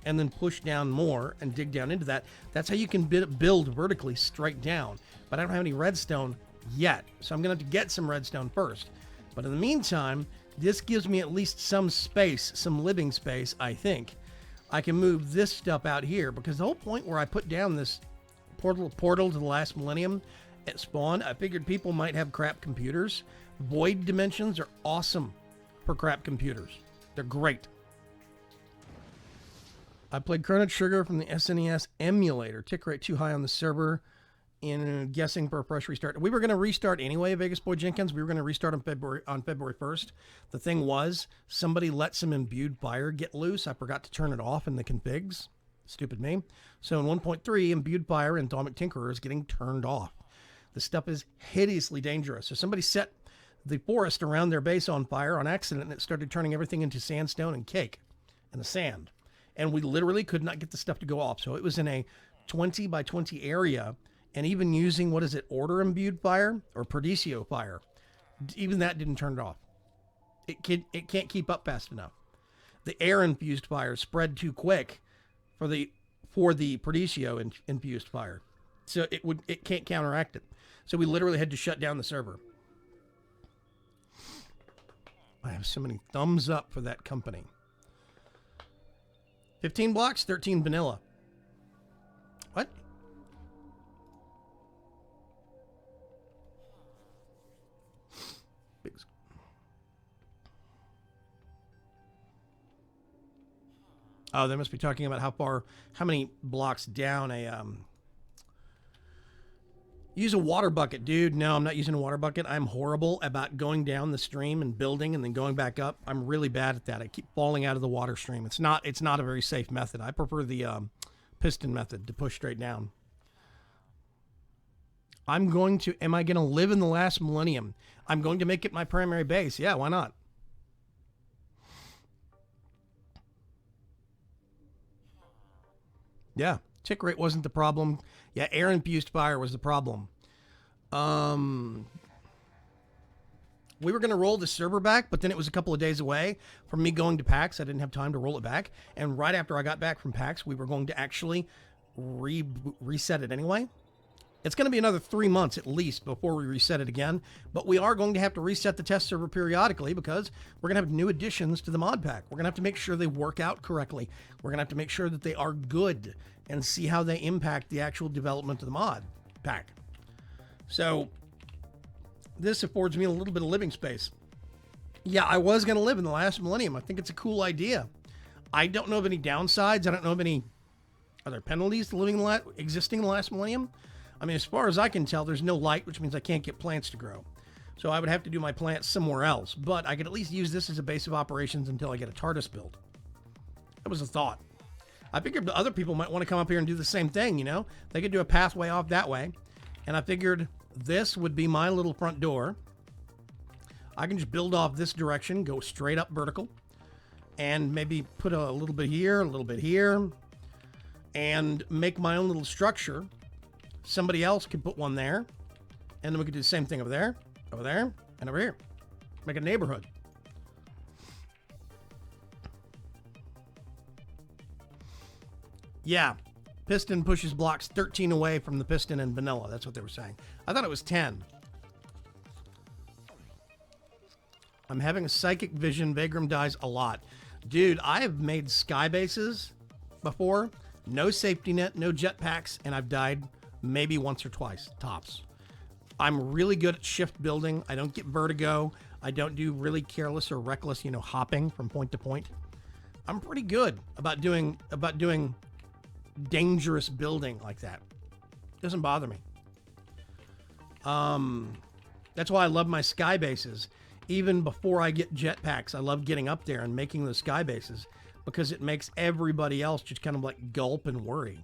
and then push down more and dig down into that. That's how you can build vertically straight down. But I don't have any redstone yet, so I'm gonna have to get some redstone first. But in the meantime, this gives me at least some space, some living space. I think I can move this stuff out here, because the whole point where I put down this portal to the last millennium at spawn, I figured people might have crap computers. Void dimensions are awesome for crap computers. They're great. I played Chrono Trigger from the SNES emulator. Tick rate too high on the server. In guessing for a fresh restart. We were going to restart anyway, Vegas Boy Jenkins. We were going to restart on February 1st. The thing was, somebody let some imbued fire get loose. I forgot to turn it off in the configs. Stupid me. So in 1.3, imbued fire in Atomic Tinkerer is getting turned off. The stuff is hideously dangerous. So somebody set the forest around their base on fire on accident, and it started turning everything into sandstone and cake and the sand. And we literally could not get the stuff to go off. So it was in a 20 by 20 area. And even using, what is it, order imbued fire or Perdicio fire, even that didn't turn it off. It can't keep up fast enough. The air infused fire spread too quick for the Perdicio infused fire, so it can't counteract it. So we literally had to shut down the server. I have so many thumbs up for that company. 15 blocks, 13 vanilla. What? Oh, they must be talking about how many blocks down a, use a water bucket, dude. No, I'm not using a water bucket. I'm horrible about going down the stream and building and then going back up. I'm really bad at that. I keep falling out of the water stream. It's not a very safe method. I prefer the piston method to push straight down. Am I going to live in the last millennium? I'm going to make it my primary base. Yeah, why not? Yeah, tick rate wasn't the problem. Yeah, air-infused fire was the problem. We were going to roll the server back, but then it was a couple of days away from me going to PAX. I didn't have time to roll it back. And right after I got back from PAX, we were going to actually reset it anyway. It's going to be another 3 months at least before we reset it again. But we are going to have to reset the test server periodically because we're going to have new additions to the mod pack. We're going to have to make sure they work out correctly. We're going to have to make sure that they are good and see how they impact the actual development of the mod pack. So this affords me a little bit of living space. Yeah, I was going to live in the last millennium. I think it's a cool idea. I don't know of any downsides. I don't know of any other penalties to existing in the last millennium. I mean, as far as I can tell, there's no light, which means I can't get plants to grow. So I would have to do my plants somewhere else. But I could at least use this as a base of operations until I get a TARDIS build. That was a thought. I figured the other people might want to come up here and do the same thing, you know? They could do a pathway off that way. And I figured this would be my little front door. I can just build off this direction, go straight up vertical, and maybe put a little bit here, a little bit here, and make my own little structure. Somebody else could put one there, and then we could do the same thing over there, and over here. Make a neighborhood. Yeah, piston pushes blocks 13 away from the piston in vanilla. That's what they were saying. I thought it was 10. I'm having a psychic vision. Vagram dies a lot. Dude, I have made sky bases before. No safety net, no jetpacks, and I've died maybe once or twice, tops. I'm really good at shift building. I don't get vertigo. I don't do really careless or reckless, hopping from point to point. I'm pretty good about doing dangerous building like that. Doesn't bother me. That's why I love my sky bases. Even before I get jetpacks, I love getting up there and making those sky bases because it makes everybody else just kind of like gulp and worry.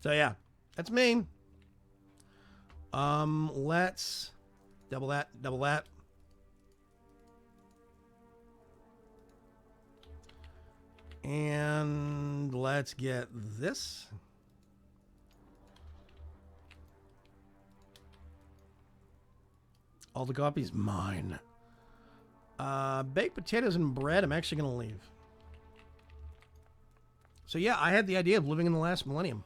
So yeah, that's me. Let's double that. And let's get this. All the copies, mine. Baked potatoes and bread, I'm actually going to leave. So yeah, I had the idea of living in the last millennium.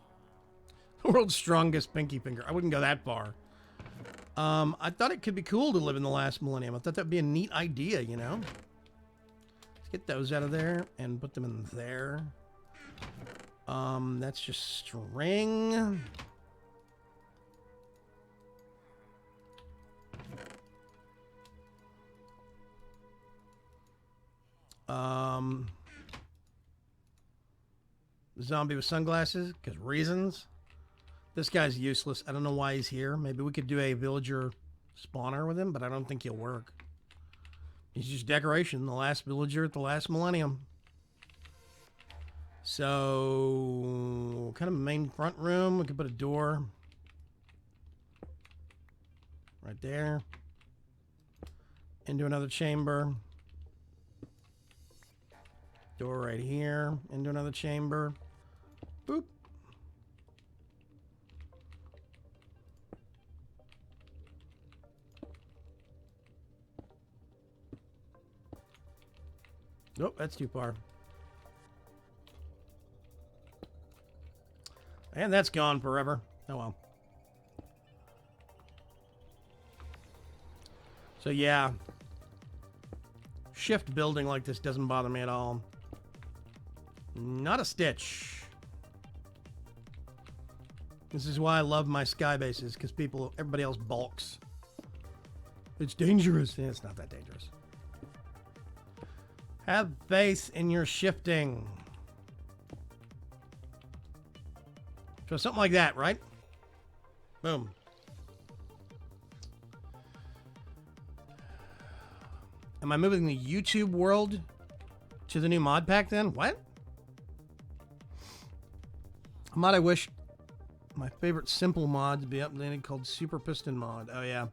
The world's strongest pinky finger. I wouldn't go that far. I thought it could be cool to live in the last millennium. I thought that'd be a neat idea, Let's get those out of there and put them in there. That's just string. Zombie with sunglasses, because reasons. This guy's useless. I don't know why he's here. Maybe we could do a villager spawner with him, but I don't think he'll work. He's just decoration. The last villager at the last millennium. So, kind of a main front room. We could put a door right there. Into another chamber. Door right here. Into another chamber. Boop. Nope, that's too far. And that's gone forever. Oh well. So yeah. Shift building like this doesn't bother me at all. Not a stitch. This is why I love my sky bases, because everybody else balks. It's dangerous. Yeah, it's not that dangerous. Have faith in your shifting. So something like that, right? Boom. Am I moving the YouTube world to the new mod pack then? What? A mod I wish my favorite simple mod to be updated called Super Piston Mod. Oh yeah.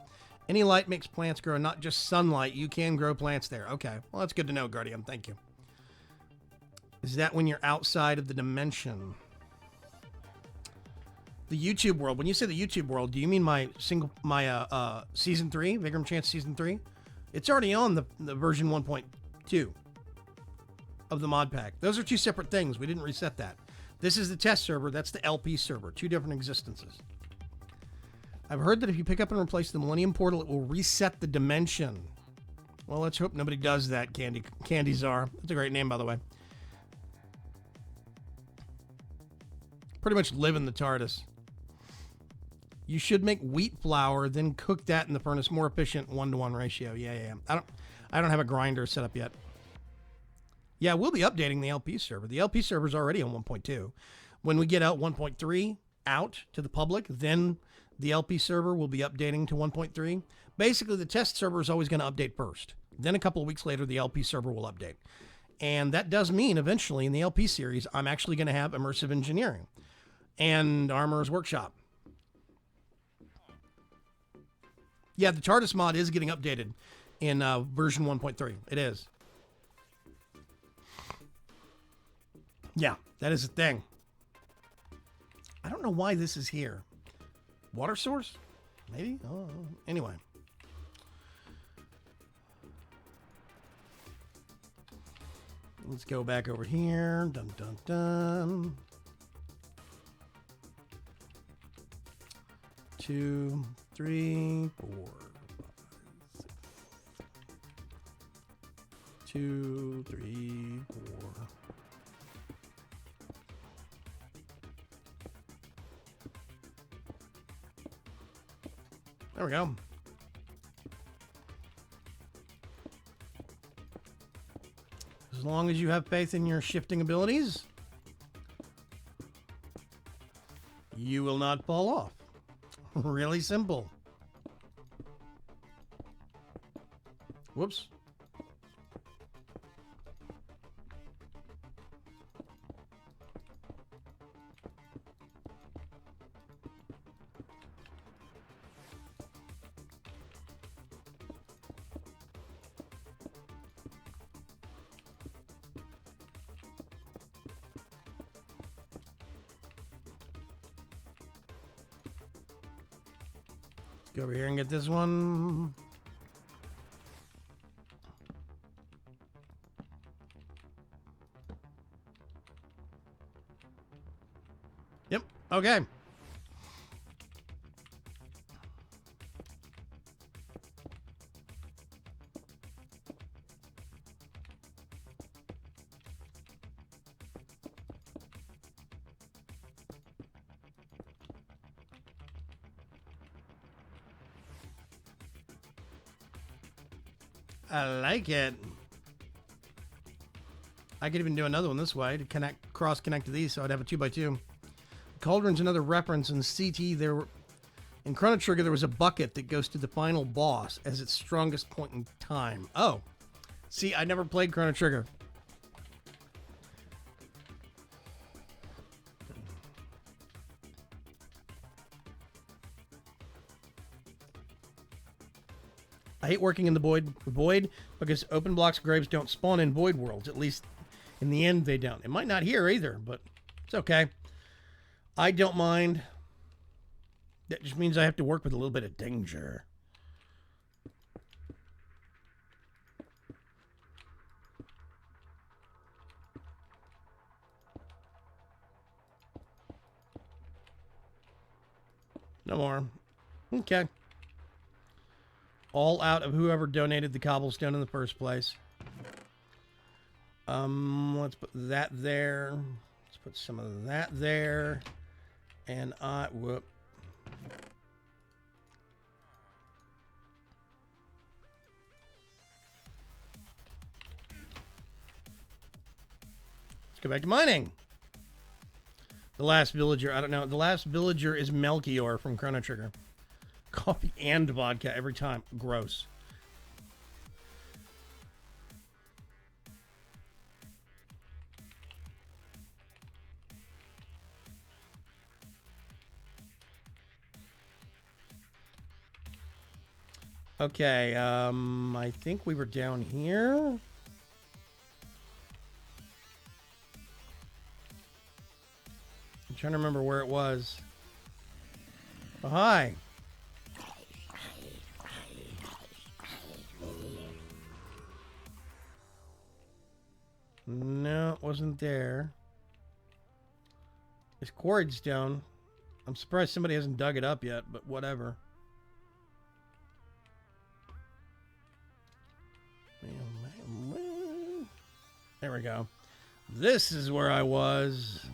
Any light makes plants grow, not just sunlight. You can grow plants there. Okay. Well, that's good to know, Guardian. Thank you. Is that when you're outside of the dimension? The YouTube world. When you say the YouTube world, do you mean my season 3, Vigrum Chance season 3? It's already on the version 1.2 of the mod pack. Those are two separate things. We didn't reset that. This is the test server. That's the LP server. Two different existences. I've heard that if you pick up and replace the Millennium Portal, it will reset the dimension. Well, let's hope nobody does that, Candy Czar. That's a great name, by the way. Pretty much live in the TARDIS. You should make wheat flour, then cook that in the furnace. More efficient 1-to-1 ratio. Yeah. I don't have a grinder set up yet. Yeah, we'll be updating the LP server. The LP server is already on 1.2. When we get out 1.3 out to the public, then the LP server will be updating to 1.3. Basically, the test server is always going to update first. Then a couple of weeks later, the LP server will update. And that does mean eventually in the LP series, I'm actually going to have Immersive Engineering and Armorer's Workshop. Yeah, the TARDIS mod is getting updated in version 1.3. It is. Yeah, that is a thing. I don't know why this is here. Water source? Maybe? Oh, anyway. Let's go back over here. Dun, dun, dun. 2, 3, 4, 5, 6. 2, 3, 4. There we go. As long as you have faith in your shifting abilities, you will not fall off. Really simple. Whoops. Go over here and get this one. Yep. Okay. I like it. I could even do another one this way to cross-connect to these, so I'd have a 2x2. Cauldron's another reference. In CT, in Chrono Trigger, there was a bucket that goes to the final boss as its strongest point in time. Oh. See, I never played Chrono Trigger. I hate working in the void because open blocks of graves don't spawn in void worlds. At least in the end, they don't. It might not here either, but it's okay. I don't mind. That just means I have to work with a little bit of danger. No more. Okay. All out of whoever donated the cobblestone in the first place. Let's put that there. Let's put some of that there. And whoop. go back to mining. The last villager, I don't know. The last villager is Melchior from Chrono Trigger. Coffee and vodka every time. Gross. Okay, I think we were down here. I'm trying to remember where it was. Oh, hi. No, it wasn't there. It's quarried stone. I'm surprised somebody hasn't dug it up yet, but whatever. There we go. This is where I was.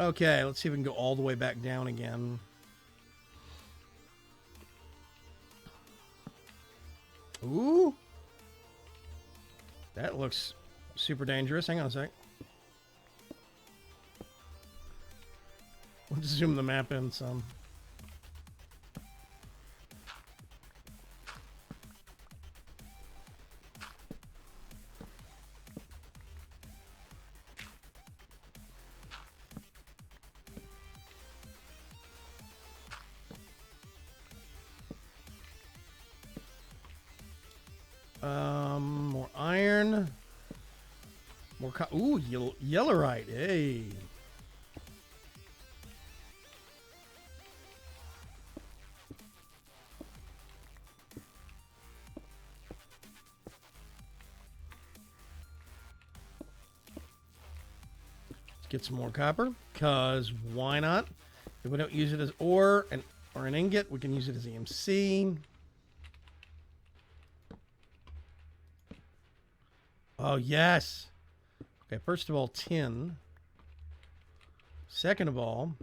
Okay, let's see if we can go all the way back down again. Ooh. That looks super dangerous. Hang on a sec. Let's zoom the map in some. More iron. More ooh, yellowite. Hey. Let's get some more copper, cause why not? If we don't use it as ore or an ingot, we can use it as EMC. Oh, yes. Okay, first of all, tin. Second of all,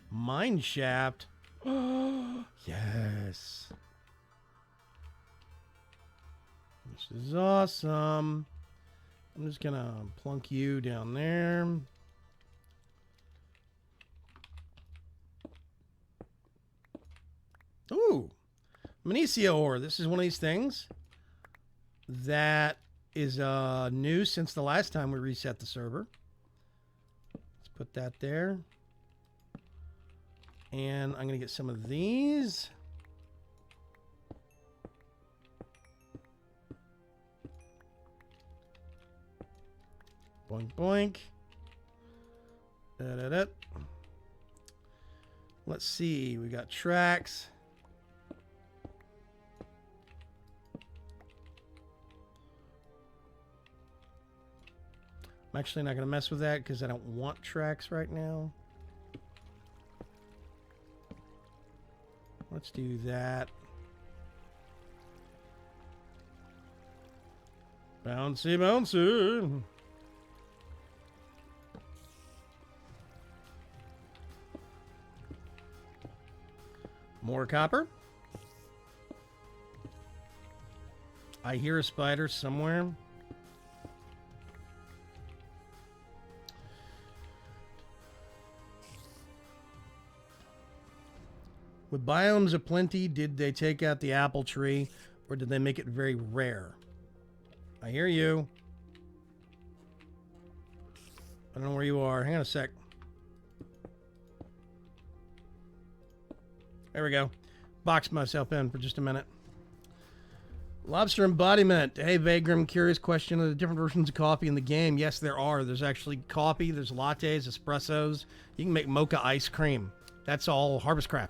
mine shaft. Oh, yes. This is awesome. I'm just going to plunk you down there. Ooh. Magnesia ore. This is one of these things that is new since the last time we reset the server. Let's put that there. And I'm going to get some of these. Boink, boink. Da-da-da. Let's see. We got tracks. I'm actually not going to mess with that because I don't want tracks right now. Let's do that. Bouncy, bouncy. More copper. I hear a spider somewhere. With biomes aplenty, did they take out the apple tree, or did they make it very rare? I hear you. I don't know where you are. Hang on a sec. There we go. Boxed myself in for just a minute. Lobster embodiment. Hey, Vagram, curious question. Are there different versions of coffee in the game? Yes, there are. There's actually coffee. There's lattes, espressos. You can make mocha ice cream. That's all Harvestcraft.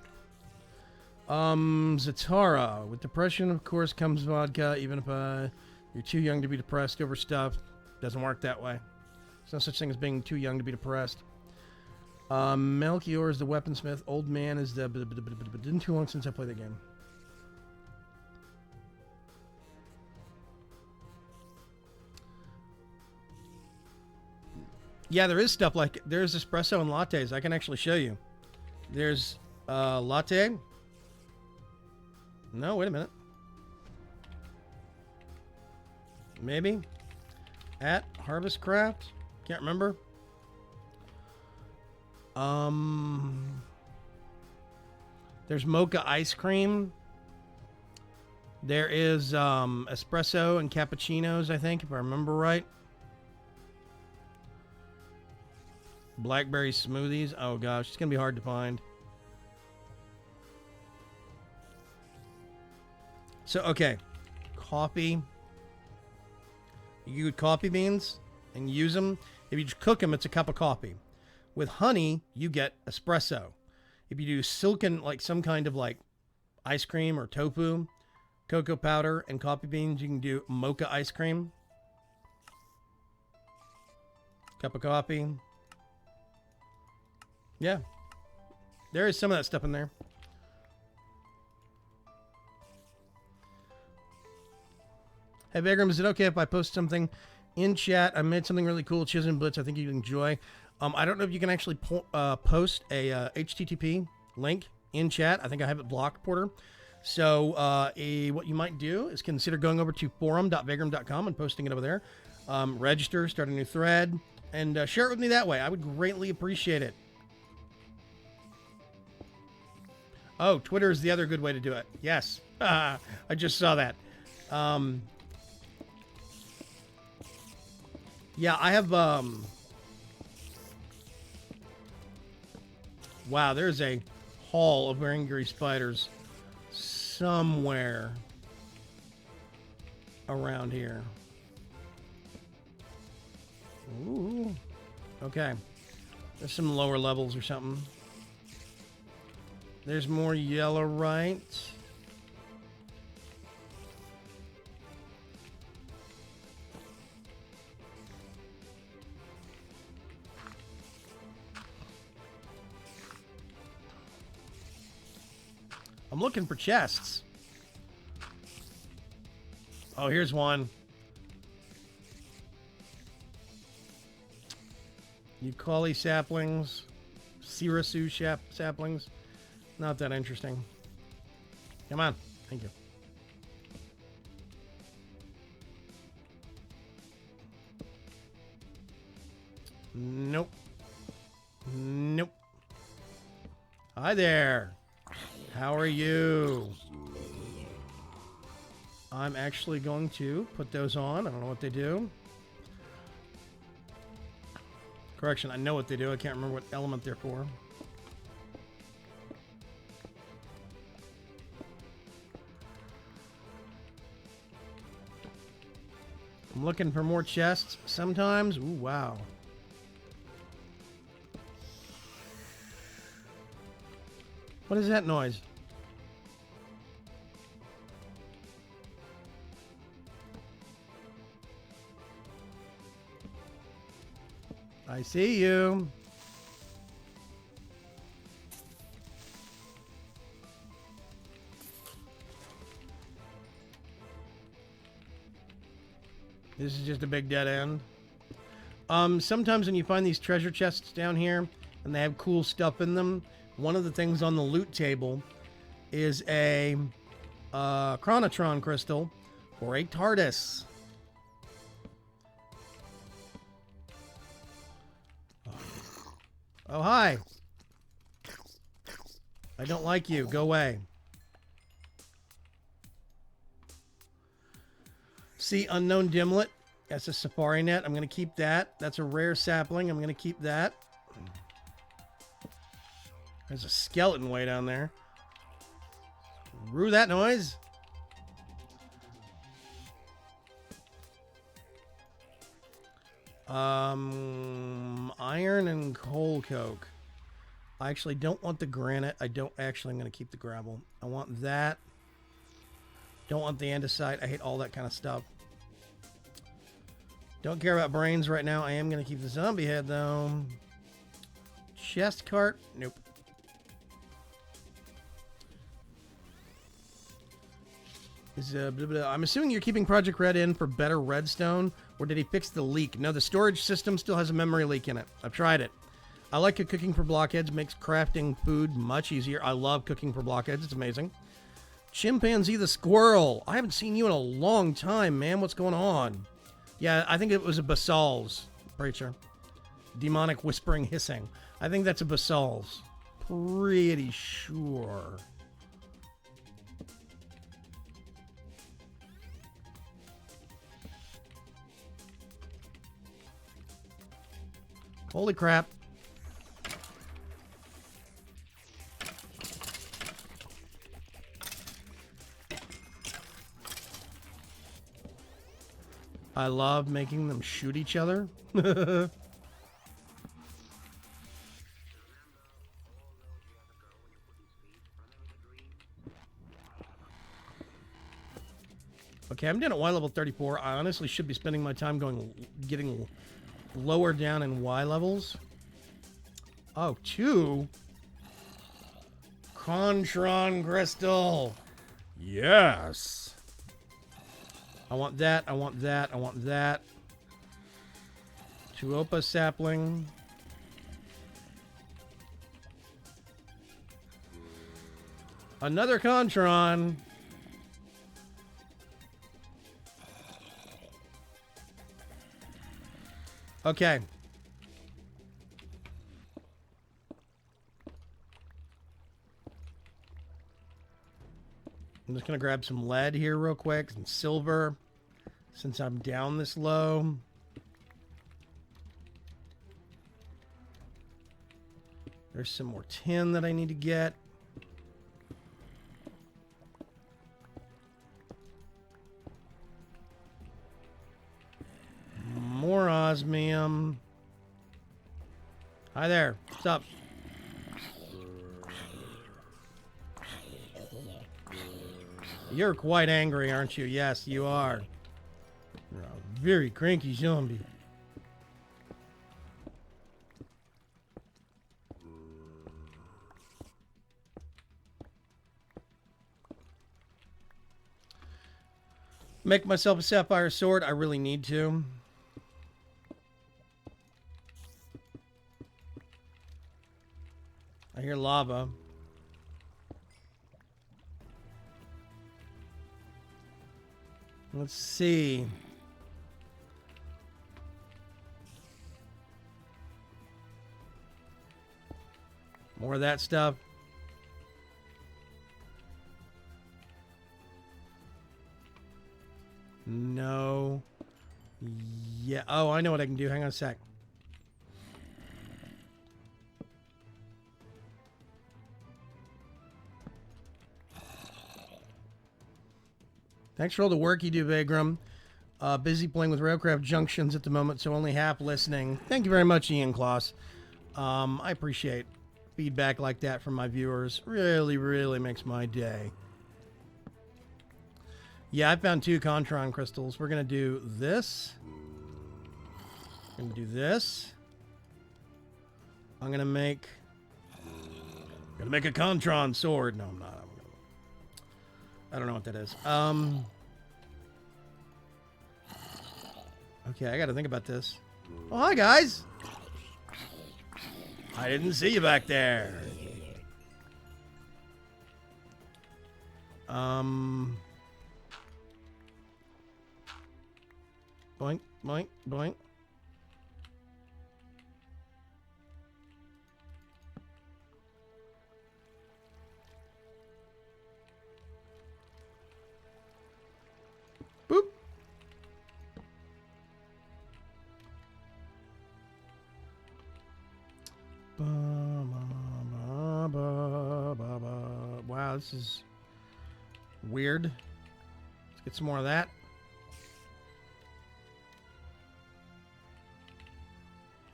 Zatara. With depression, of course, comes vodka. Even if you're too young to be depressed over stuff, doesn't work that way. There's no such thing as being too young to be depressed. Melchior is the weaponsmith. Old man is the... Didn't too long since I played the game. Yeah, there is stuff like there's espresso and lattes. I can actually show you. There's latte. No, wait a minute. Maybe at Harvest Craft. Can't remember. There's mocha ice cream. There is espresso and cappuccinos, I think, if I remember right. Blackberry smoothies. Oh gosh, it's gonna be hard to find. So okay, coffee. You get coffee beans and use them. If you just cook them, it's a cup of coffee. With honey, you get espresso. If you do silken, like some kind of like ice cream or tofu, cocoa powder and coffee beans, you can do mocha ice cream. Cup of coffee. Yeah. There is some of that stuff in there. Hey, Vagram, is it okay if I post something in chat? I made something really cool, Chiz and Blitz. I think you'd enjoy. I don't know if you can actually post a HTTP link in chat. I think I have it blocked, Porter. So what you might do is consider going over to forum.vagram.com and posting it over there. Register, start a new thread, and share it with me that way. I would greatly appreciate it. Oh, Twitter is the other good way to do it. Yes. I just saw that. Yeah, I have... Wow, there's a haul of angry spiders somewhere around here. Ooh. Okay. There's some lower levels or something. There's more yellow right. I'm looking for chests. Oh, here's one. Eucalyptus saplings. Sirasu saplings. Not that interesting. Come on. Thank you. Nope. Nope. Hi there. How are you? I'm actually going to put those on. I don't know what they do. Correction, I know what they do. I can't remember what element they're for. I'm looking for more chests sometimes. Ooh, wow. What is that noise? I see you. This is just a big dead end. Sometimes when you find these treasure chests down here and they have cool stuff in them, one of the things on the loot table is a chronotron crystal or a TARDIS. Oh, hi. I don't like you. Go away. See, unknown dimlet. That's a safari net. I'm going to keep that. That's a rare sapling. I'm going to keep that. There's a skeleton way down there. Rue that noise. Iron and coal coke. I actually don't want the granite. I'm going to keep the gravel. I want that. Don't want the andesite. I hate all that kind of stuff. Don't care about brains right now. I am going to keep the zombie head, though. Chest cart? Nope. Blah, blah. I'm assuming you're keeping Project Red in for better redstone, or did he fix the leak? No, the storage system still has a memory leak in it. I've tried it. I like it. Cooking for blockheads makes crafting food much easier. I love cooking for blockheads. It's amazing. Chimpanzee the squirrel. I haven't seen you in a long time, man. What's going on? Yeah, I think it was a Basal's preacher. Demonic whispering hissing. I think that's a Basal's. Pretty sure. Holy crap. I love making them shoot each other. Okay, I'm down at Y level 34. I honestly should be spending my time getting lower down in Y levels. Oh, 2 Contron crystal. Yes. I want that. I want that. I want that. 2 Opa sapling. Another Contron. Okay. I'm just going to grab some lead here real quick, some silver, since I'm down this low. There's some more tin that I need to get. More osmium. Hi there. What's up? You're quite angry, aren't you? Yes, you are. You're a very cranky zombie. Make myself a sapphire sword. I really need to. I hear lava. Let's see. More of that stuff. No. Yeah. Oh, I know what I can do. Hang on a sec. Thanks for all the work you do, Vagram. Busy playing with Railcraft Junctions at the moment, so only half listening. Thank you very much, Ian Kloss. I appreciate feedback like that from my viewers. Really, really makes my day. Yeah, I found 2 Contron crystals. We're going to do this. I'm going to do this. I'm going to make a Contron sword. No, I'm not. I don't know what that is. Okay, I got to think about this. Oh, hi, guys. I didn't see you back there. Boink, boink, boink. Boop. Wow, this is weird. Let's get some more of that.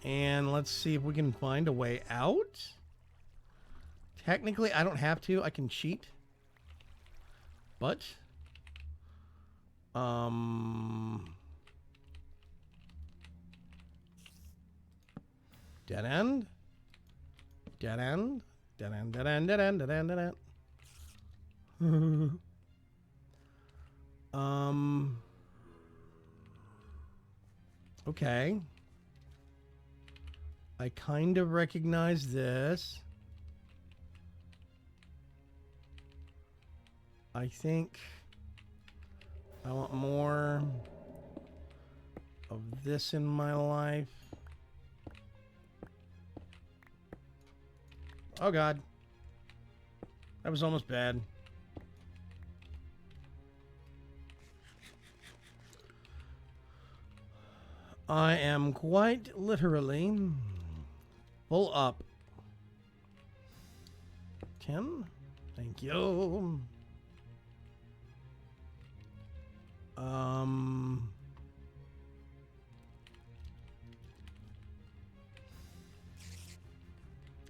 And let's see if we can find a way out. Technically, I don't have to. I can cheat. But dead end. Dead end. Dead end, dead end, dead end, dead end, dead end. Okay. I kind of recognize this. I think I want more of this in my life. Oh God. That was almost bad. I am quite literally full up. 10. Thank you.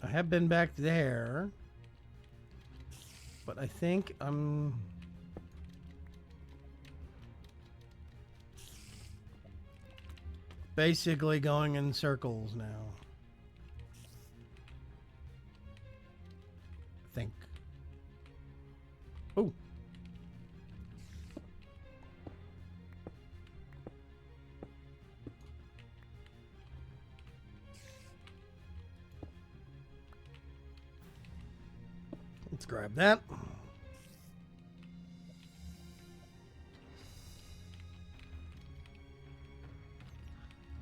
I have been back there, but I think I'm basically going in circles now. I think. Oh. Let's grab that.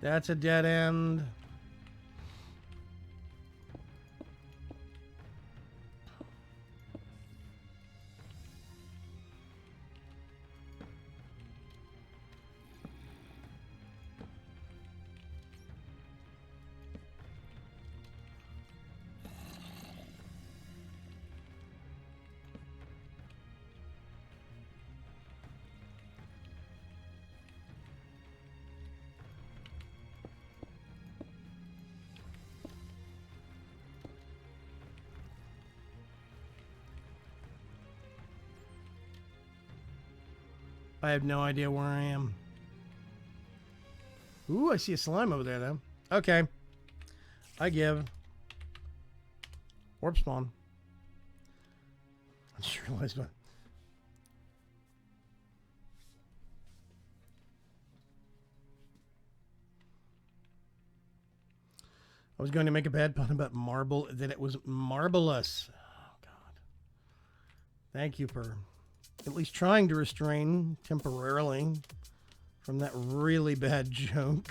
That's a dead end. I have no idea where I am. Ooh, I see a slime over there, though. Okay. I give. Warp spawn. I just realized what. I was going to make a bad pun about marble, that it was marvelous. Oh, God. Thank you for at least trying to restrain temporarily from that really bad joke.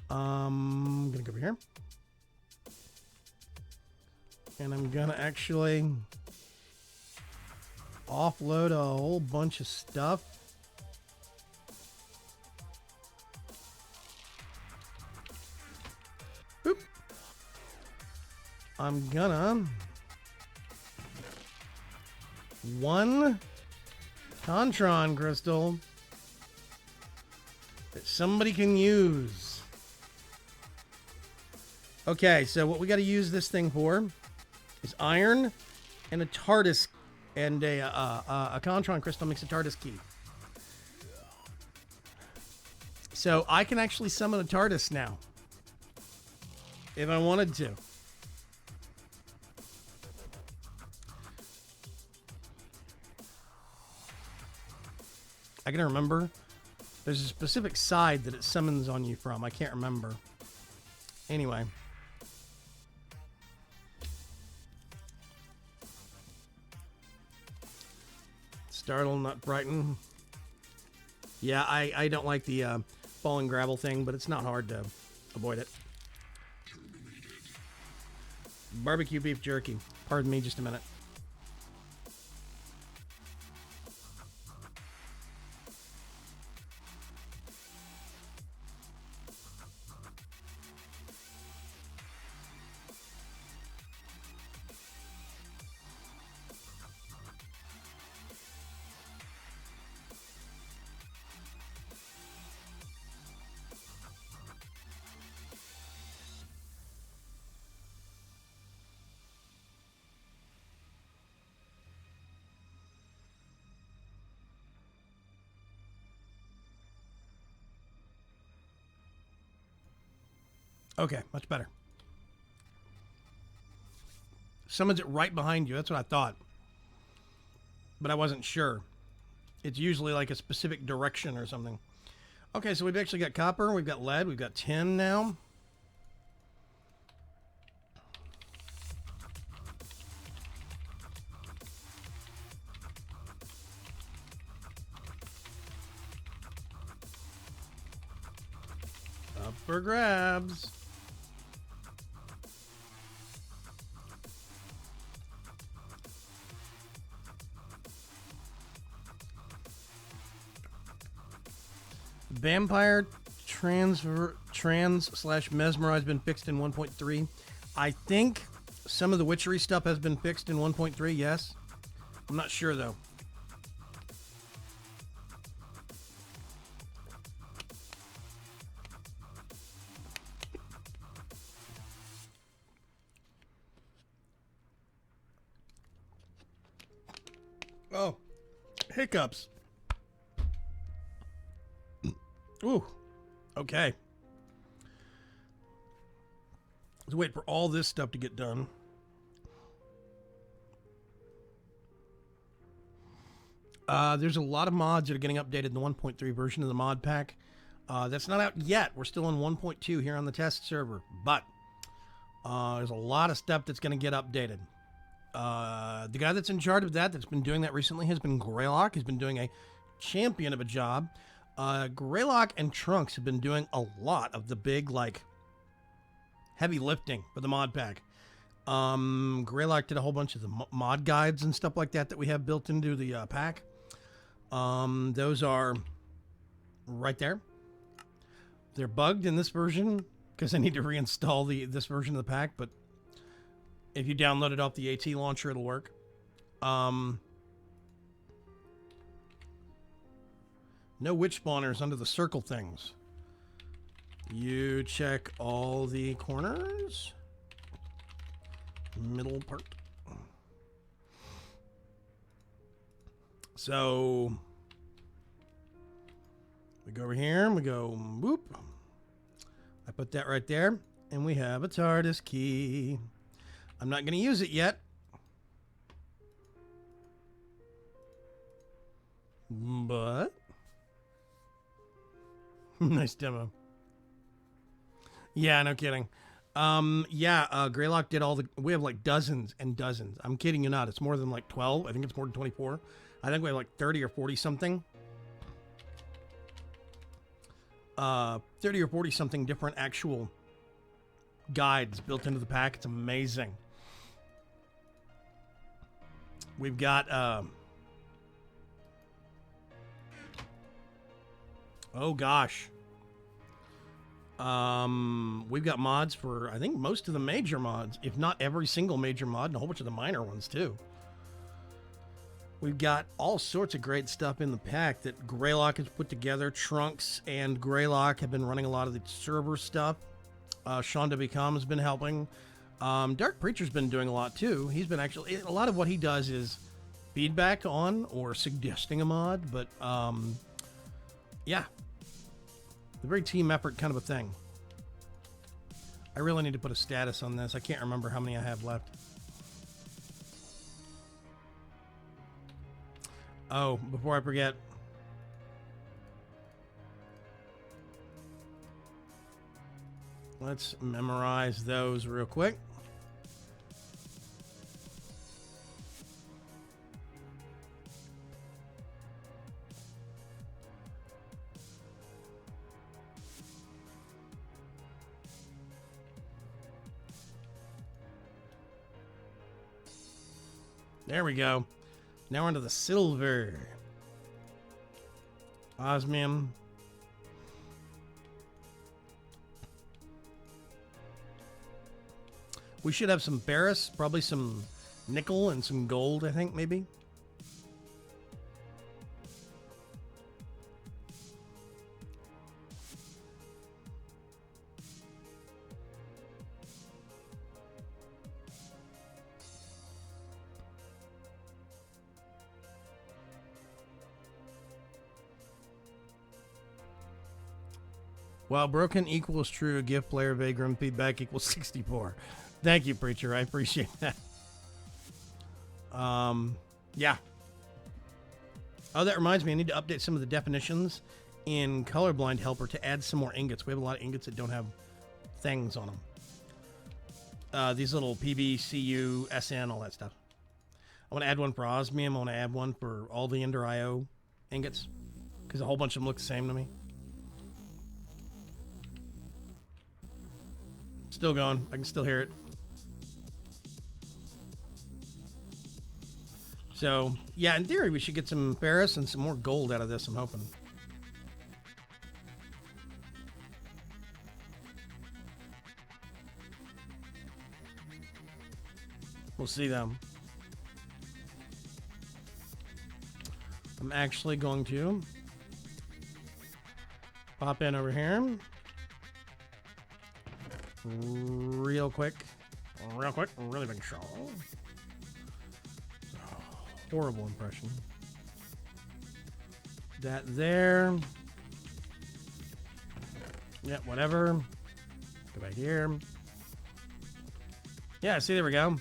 I'm gonna go over here. And I'm gonna actually offload a whole bunch of stuff. Boop. I'm gonna one Contron crystal that somebody can use. Okay, so what we got to use this thing for is iron and a TARDIS, and a Contron crystal makes a TARDIS key. So I can actually summon a TARDIS now, if I wanted to. I can remember. There's a specific side that it summons on you from. I can't remember. Anyway. Startle, not frighten. Yeah, I don't like the ball and gravel thing, but it's not hard to avoid it. Barbecue beef jerky. Pardon me just a minute. Okay, much better. Summons it right behind you. That's what I thought. But I wasn't sure It's usually like a specific direction or something. Okay, so we've actually got copper, we've got lead, we've got tin now. Up for grabs. Vampire trans/mesmerize been fixed in 1.3. I think some of the witchery stuff has been fixed in 1.3, yes. I'm not sure though. Oh, hiccups. Ooh, okay. Let's wait for all this stuff to get done. There's a lot of mods that are getting updated in the 1.3 version of the mod pack. That's not out yet. We're still on 1.2 here on the test server, but there's a lot of stuff that's going to get updated. The guy that's in charge of that, that's been doing that recently, has been Greylock. He's been doing a champion of a job. Greylock and Trunks have been doing a lot of the big, like, heavy lifting for the mod pack. Greylock did a whole bunch of the mod guides and stuff like that that we have built into the pack. Those are right there. They're bugged in this version because I need to reinstall this version of the pack, but if you download it off the AT launcher, it'll work. No witch spawners under the circle things. You check all the corners. Middle part. So we go over here and we go whoop. I put that right there and we have a TARDIS key. I'm not going to use it yet. But nice demo. Yeah, no kidding. Greylock did all the... We have like dozens and dozens. I'm kidding you not. It's more than like 12. I think it's more than 24. I think we have like 30 or 40 something. 30 or 40 something different actual guides built into the pack. It's amazing. We've got... oh gosh. We've got mods for, I think, most of the major mods, if not every single major mod, and a whole bunch of the minor ones too. We've got all sorts of great stuff in the pack that Greylock has put together. Trunks and Greylock have been running a lot of the server stuff. Sean WCom has been helping. Dark Preacher's been doing a lot too. He's been actually, a lot of what he does is feedback on or suggesting a mod, but yeah. A very team effort kind of a thing. I really need to put a status on this. I can't remember how many I have left. Oh, before I forget. Let's memorize those real quick. There we go. Now we're into the silver. Osmium. We should have some ferrous, probably some nickel and some gold, I think, maybe. While broken equals true, gift player Vagram feedback equals 64. Thank you, Preacher. I appreciate that. Yeah. Oh, that reminds me, I need to update some of the definitions in Colorblind Helper to add some more ingots. We have a lot of ingots that don't have things on them. These little PB, CU, SN, all that stuff. I want to add one for osmium. I want to add one for all the Ender IO ingots, because a whole bunch of them look the same to me. Still going. I can still hear it. So, yeah, in theory, we should get some ferrous and some more gold out of this, I'm hoping. We'll see, though. I'm actually going to pop in over here. Real quick, really big show. Horrible impression. That there. Yeah, whatever. Go back here. Yeah, see, there we go.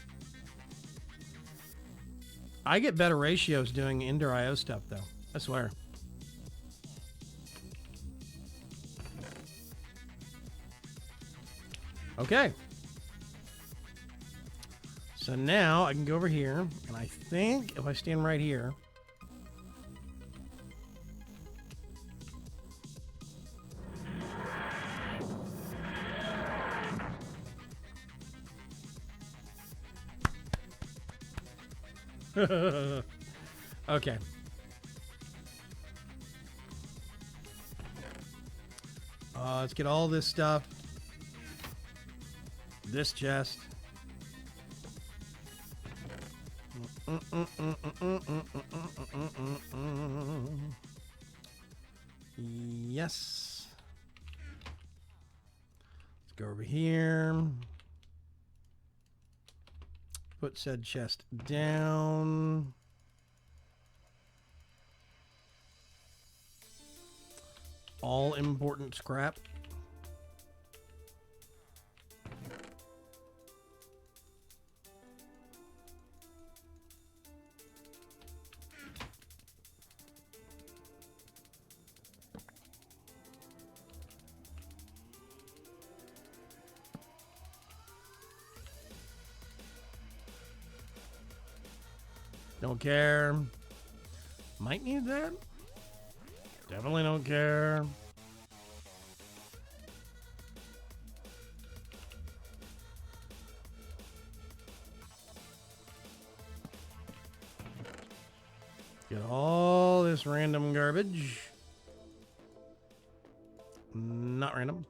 I get better ratios doing Ender IO stuff, though. I swear. Okay. So now I can go over here, and I think if I stand right here, okay. Let's get all this stuff. This chest. Yes. Let's go over here. Put said chest down. All important scrap. Don't care. Might need that. Definitely don't care. Get all this random garbage. Not random.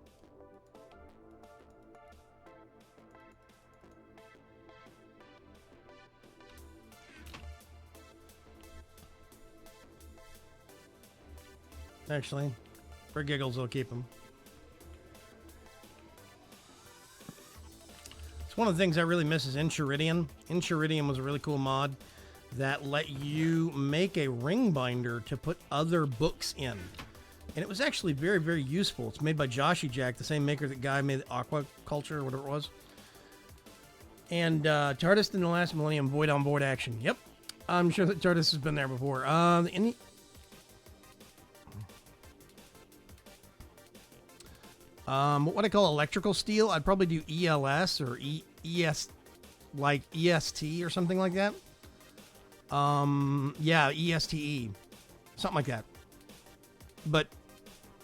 Actually, for giggles, I'll keep them. It's one of the things I really miss is Enchiridion. Enchiridion was a really cool mod that let you make a ring binder to put other books in. And it was actually very, very useful. It's made by Joshy Jack, the same maker that guy made the Aquaculture or whatever it was. And TARDIS in the last millennium, Void on Board action. Yep. I'm sure that TARDIS has been there before. What I call electrical steel, I'd probably do ELS or ES, like EST or something like that. Yeah, ESTE, something like that. But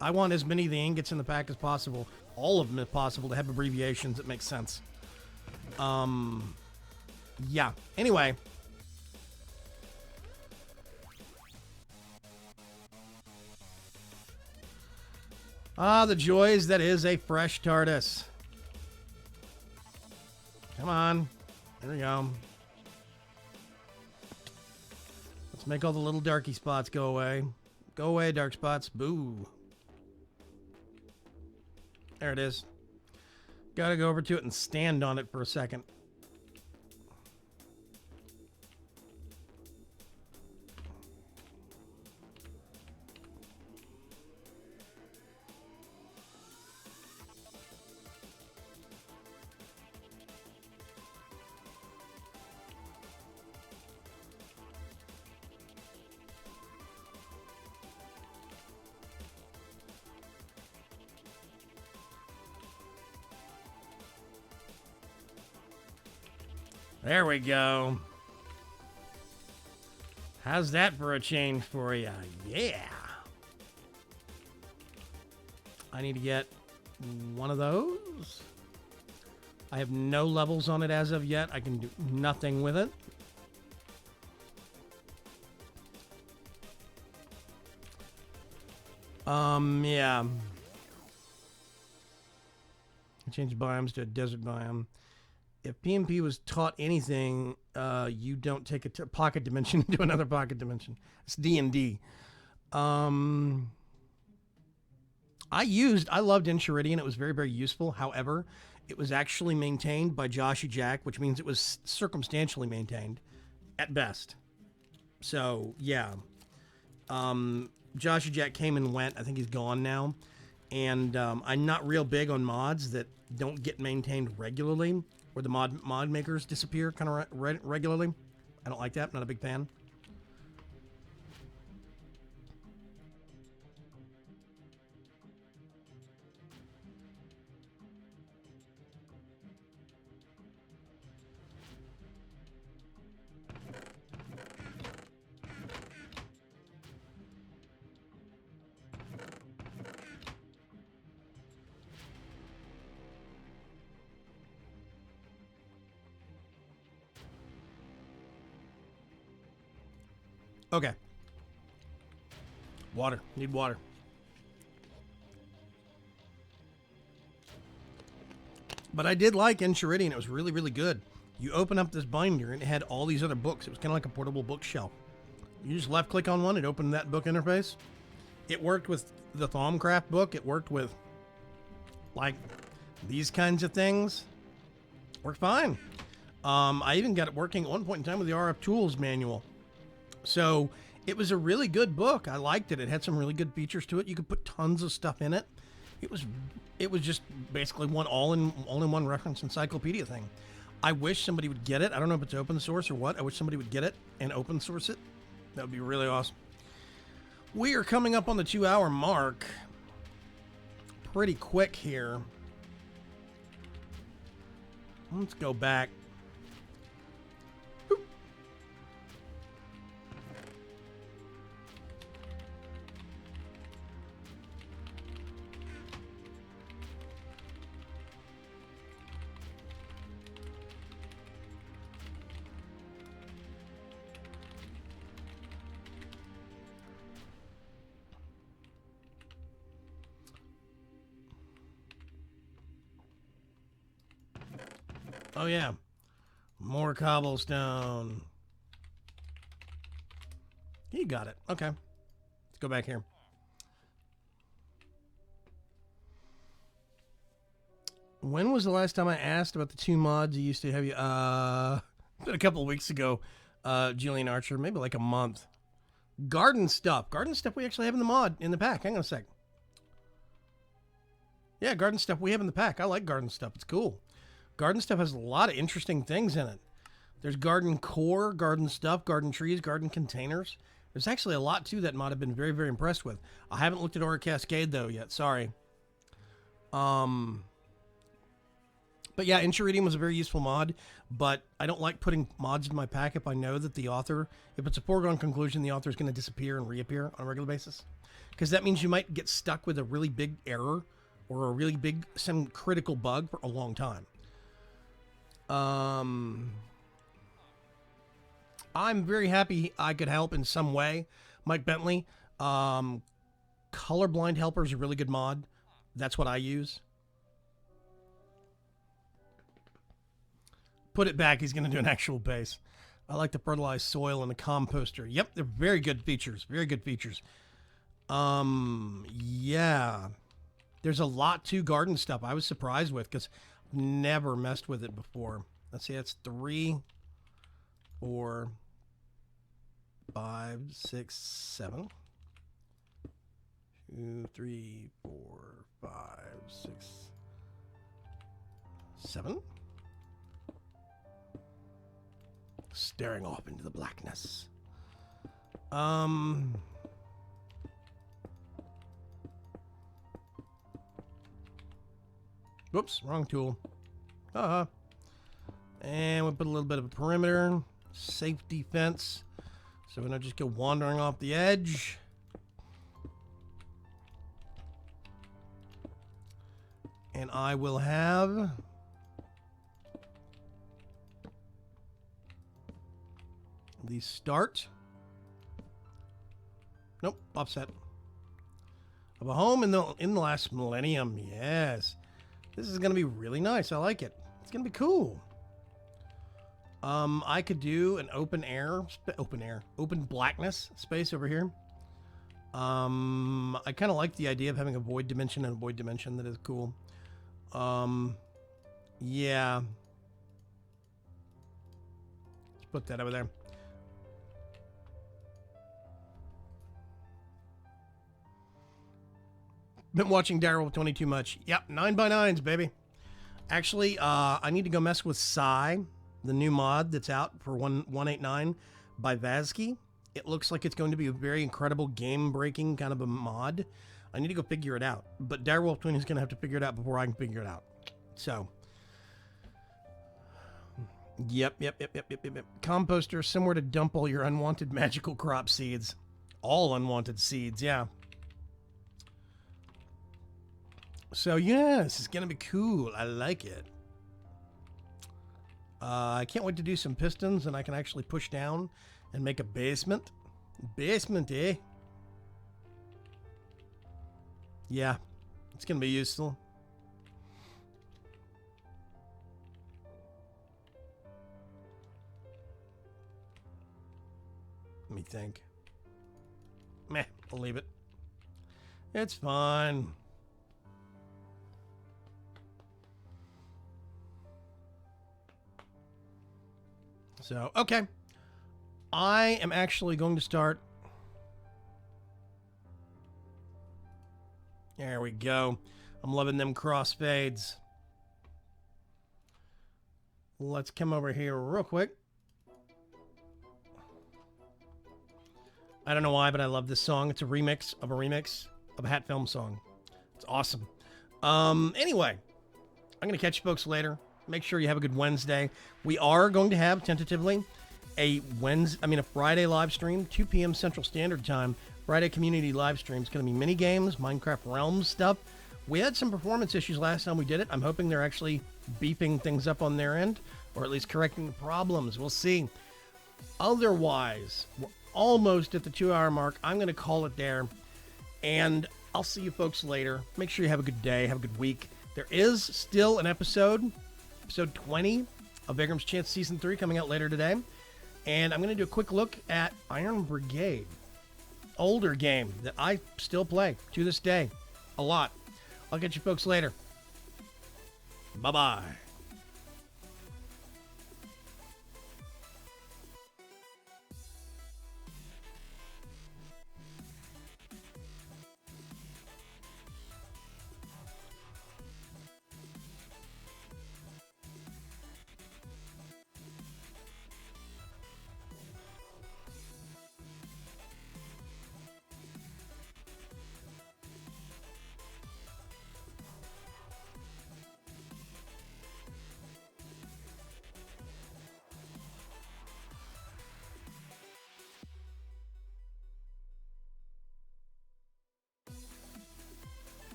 I want as many of the ingots in the pack as possible, all of them if possible, to have abbreviations that make sense. Yeah. Anyway. Ah, the joys that is a fresh TARDIS. Come on. There we go. Let's make all the little darky spots go away. Go away, dark spots. Boo. There it is. Gotta go over to it and stand on it for a second. There we go. How's that for a change for you? Yeah. I need to get one of those. I have no levels on it as of yet. I can do nothing with it. Yeah. I changed biomes to a desert biome. If PMP was taught anything, you don't take a pocket dimension into another pocket dimension. It's D&D. I loved Enchiridion. It was very, very useful. However, it was actually maintained by Joshy Jack, which means it was circumstantially maintained at best. So, yeah. Joshy Jack came and went. I think he's gone now. And I'm not real big on mods that don't get maintained regularly, where the mod makers disappear kind of regularly. I don't like that. Not a big fan. Okay. Water. Need water. But I did like Enchiridion. It was really, really good. You open up this binder and it had all these other books. It was kind of like a portable bookshelf. You just left click on one. It opened that book interface. It worked with the Thaumcraft book. It worked with like these kinds of things. Worked fine. I even got it working at one point in time with the RF Tools manual. So it was a really good book. I liked it. It had some really good features to it. You could put tons of stuff in it. It was just basically one all-in-one reference encyclopedia thing. I wish somebody would get it. I don't know if it's open source or what. I wish somebody would get it and open source it. That would be really awesome. We are coming up on the 2-hour mark. Pretty quick here. Let's go back. Oh, yeah. More cobblestone. You got it. Okay. Let's go back here. When was the last time I asked about the 2 mods you used to have? A couple of weeks ago, Julian Archer. Maybe like a month. Garden stuff. Garden stuff we actually have in the mod, in the pack. Hang on a sec. Yeah, garden stuff we have in the pack. I like garden stuff. It's cool. Garden stuff has a lot of interesting things in it. There's garden core, garden stuff, garden trees, garden containers. There's actually a lot to that mod I've been very, very impressed with. I haven't looked at Aura Cascade though yet. Sorry. But yeah, Enchiridion was a very useful mod, but I don't like putting mods in my pack if I know that the author, if it's a foregone conclusion, the author is going to disappear and reappear on a regular basis. Because that means you might get stuck with a really big error or a really big, some critical bug for a long time. I'm very happy I could help in some way. Mike Bentley, Colorblind Helper is a really good mod. That's what I use. Put it back. He's going to do an actual base. I like the fertilized soil and the composter. Yep, they're very good features. Very good features. Yeah. There's a lot to garden stuff I was surprised with because never messed with it before. Let's see, that's 3, 4, 5, 6, 7. 2, 3, 4, 5, 6, 7. Staring off into the blackness. Whoops, wrong tool. And we'll put a little bit of a perimeter, safety fence, so we don't just go wandering off the edge. And I will have the start. Nope, offset. Of a home in the last millennium. Yes. This is going to be really nice. I like it. It's going to be cool. I could do an open blackness space over here. I kind of like the idea of having a void dimension and a void dimension. That is cool. Yeah. Let's put that over there. Been watching Daryl 20 too much. Yep, 9x9s, baby. Actually, I need to go mess with Psy, the new mod that's out for 189 by Vazky. It looks like it's going to be a very incredible game-breaking kind of a mod. I need to go figure it out. But Direwolf 20 is going to have to figure it out before I can figure it out. So, yep. Composter, somewhere to dump all your unwanted magical crop seeds. All unwanted seeds, yeah. So, yes, it's going to be cool. I like it. I can't wait to do some pistons, and I can actually push down and make a basement. Basement, eh? Yeah, it's going to be useful. Let me think. Meh, I'll leave it. It's fine. So, okay. I am actually going to start. There we go. I'm loving them crossfades. Let's come over here real quick. I don't know why, but I love this song. It's a remix of a Hat Film song. It's awesome. Anyway, I'm going to catch you folks later. Make sure you have a good Wednesday. We are going to have, tentatively, a Friday live stream, 2 p.m. Central Standard Time. Friday community live stream. It's going to be mini games, Minecraft Realms stuff. We had some performance issues last time we did it. I'm hoping they're actually beefing things up on their end, or at least correcting the problems. We'll see. Otherwise, we're almost at the 2-hour mark. I'm going to call it there, and I'll see you folks later. Make sure you have a good day, have a good week. There is still an episode 20 of Vigram's Chance Season 3 coming out later today. And I'm going to do a quick look at Iron Brigade. Older game that I still play to this day. A lot. I'll get you folks later. Bye-bye.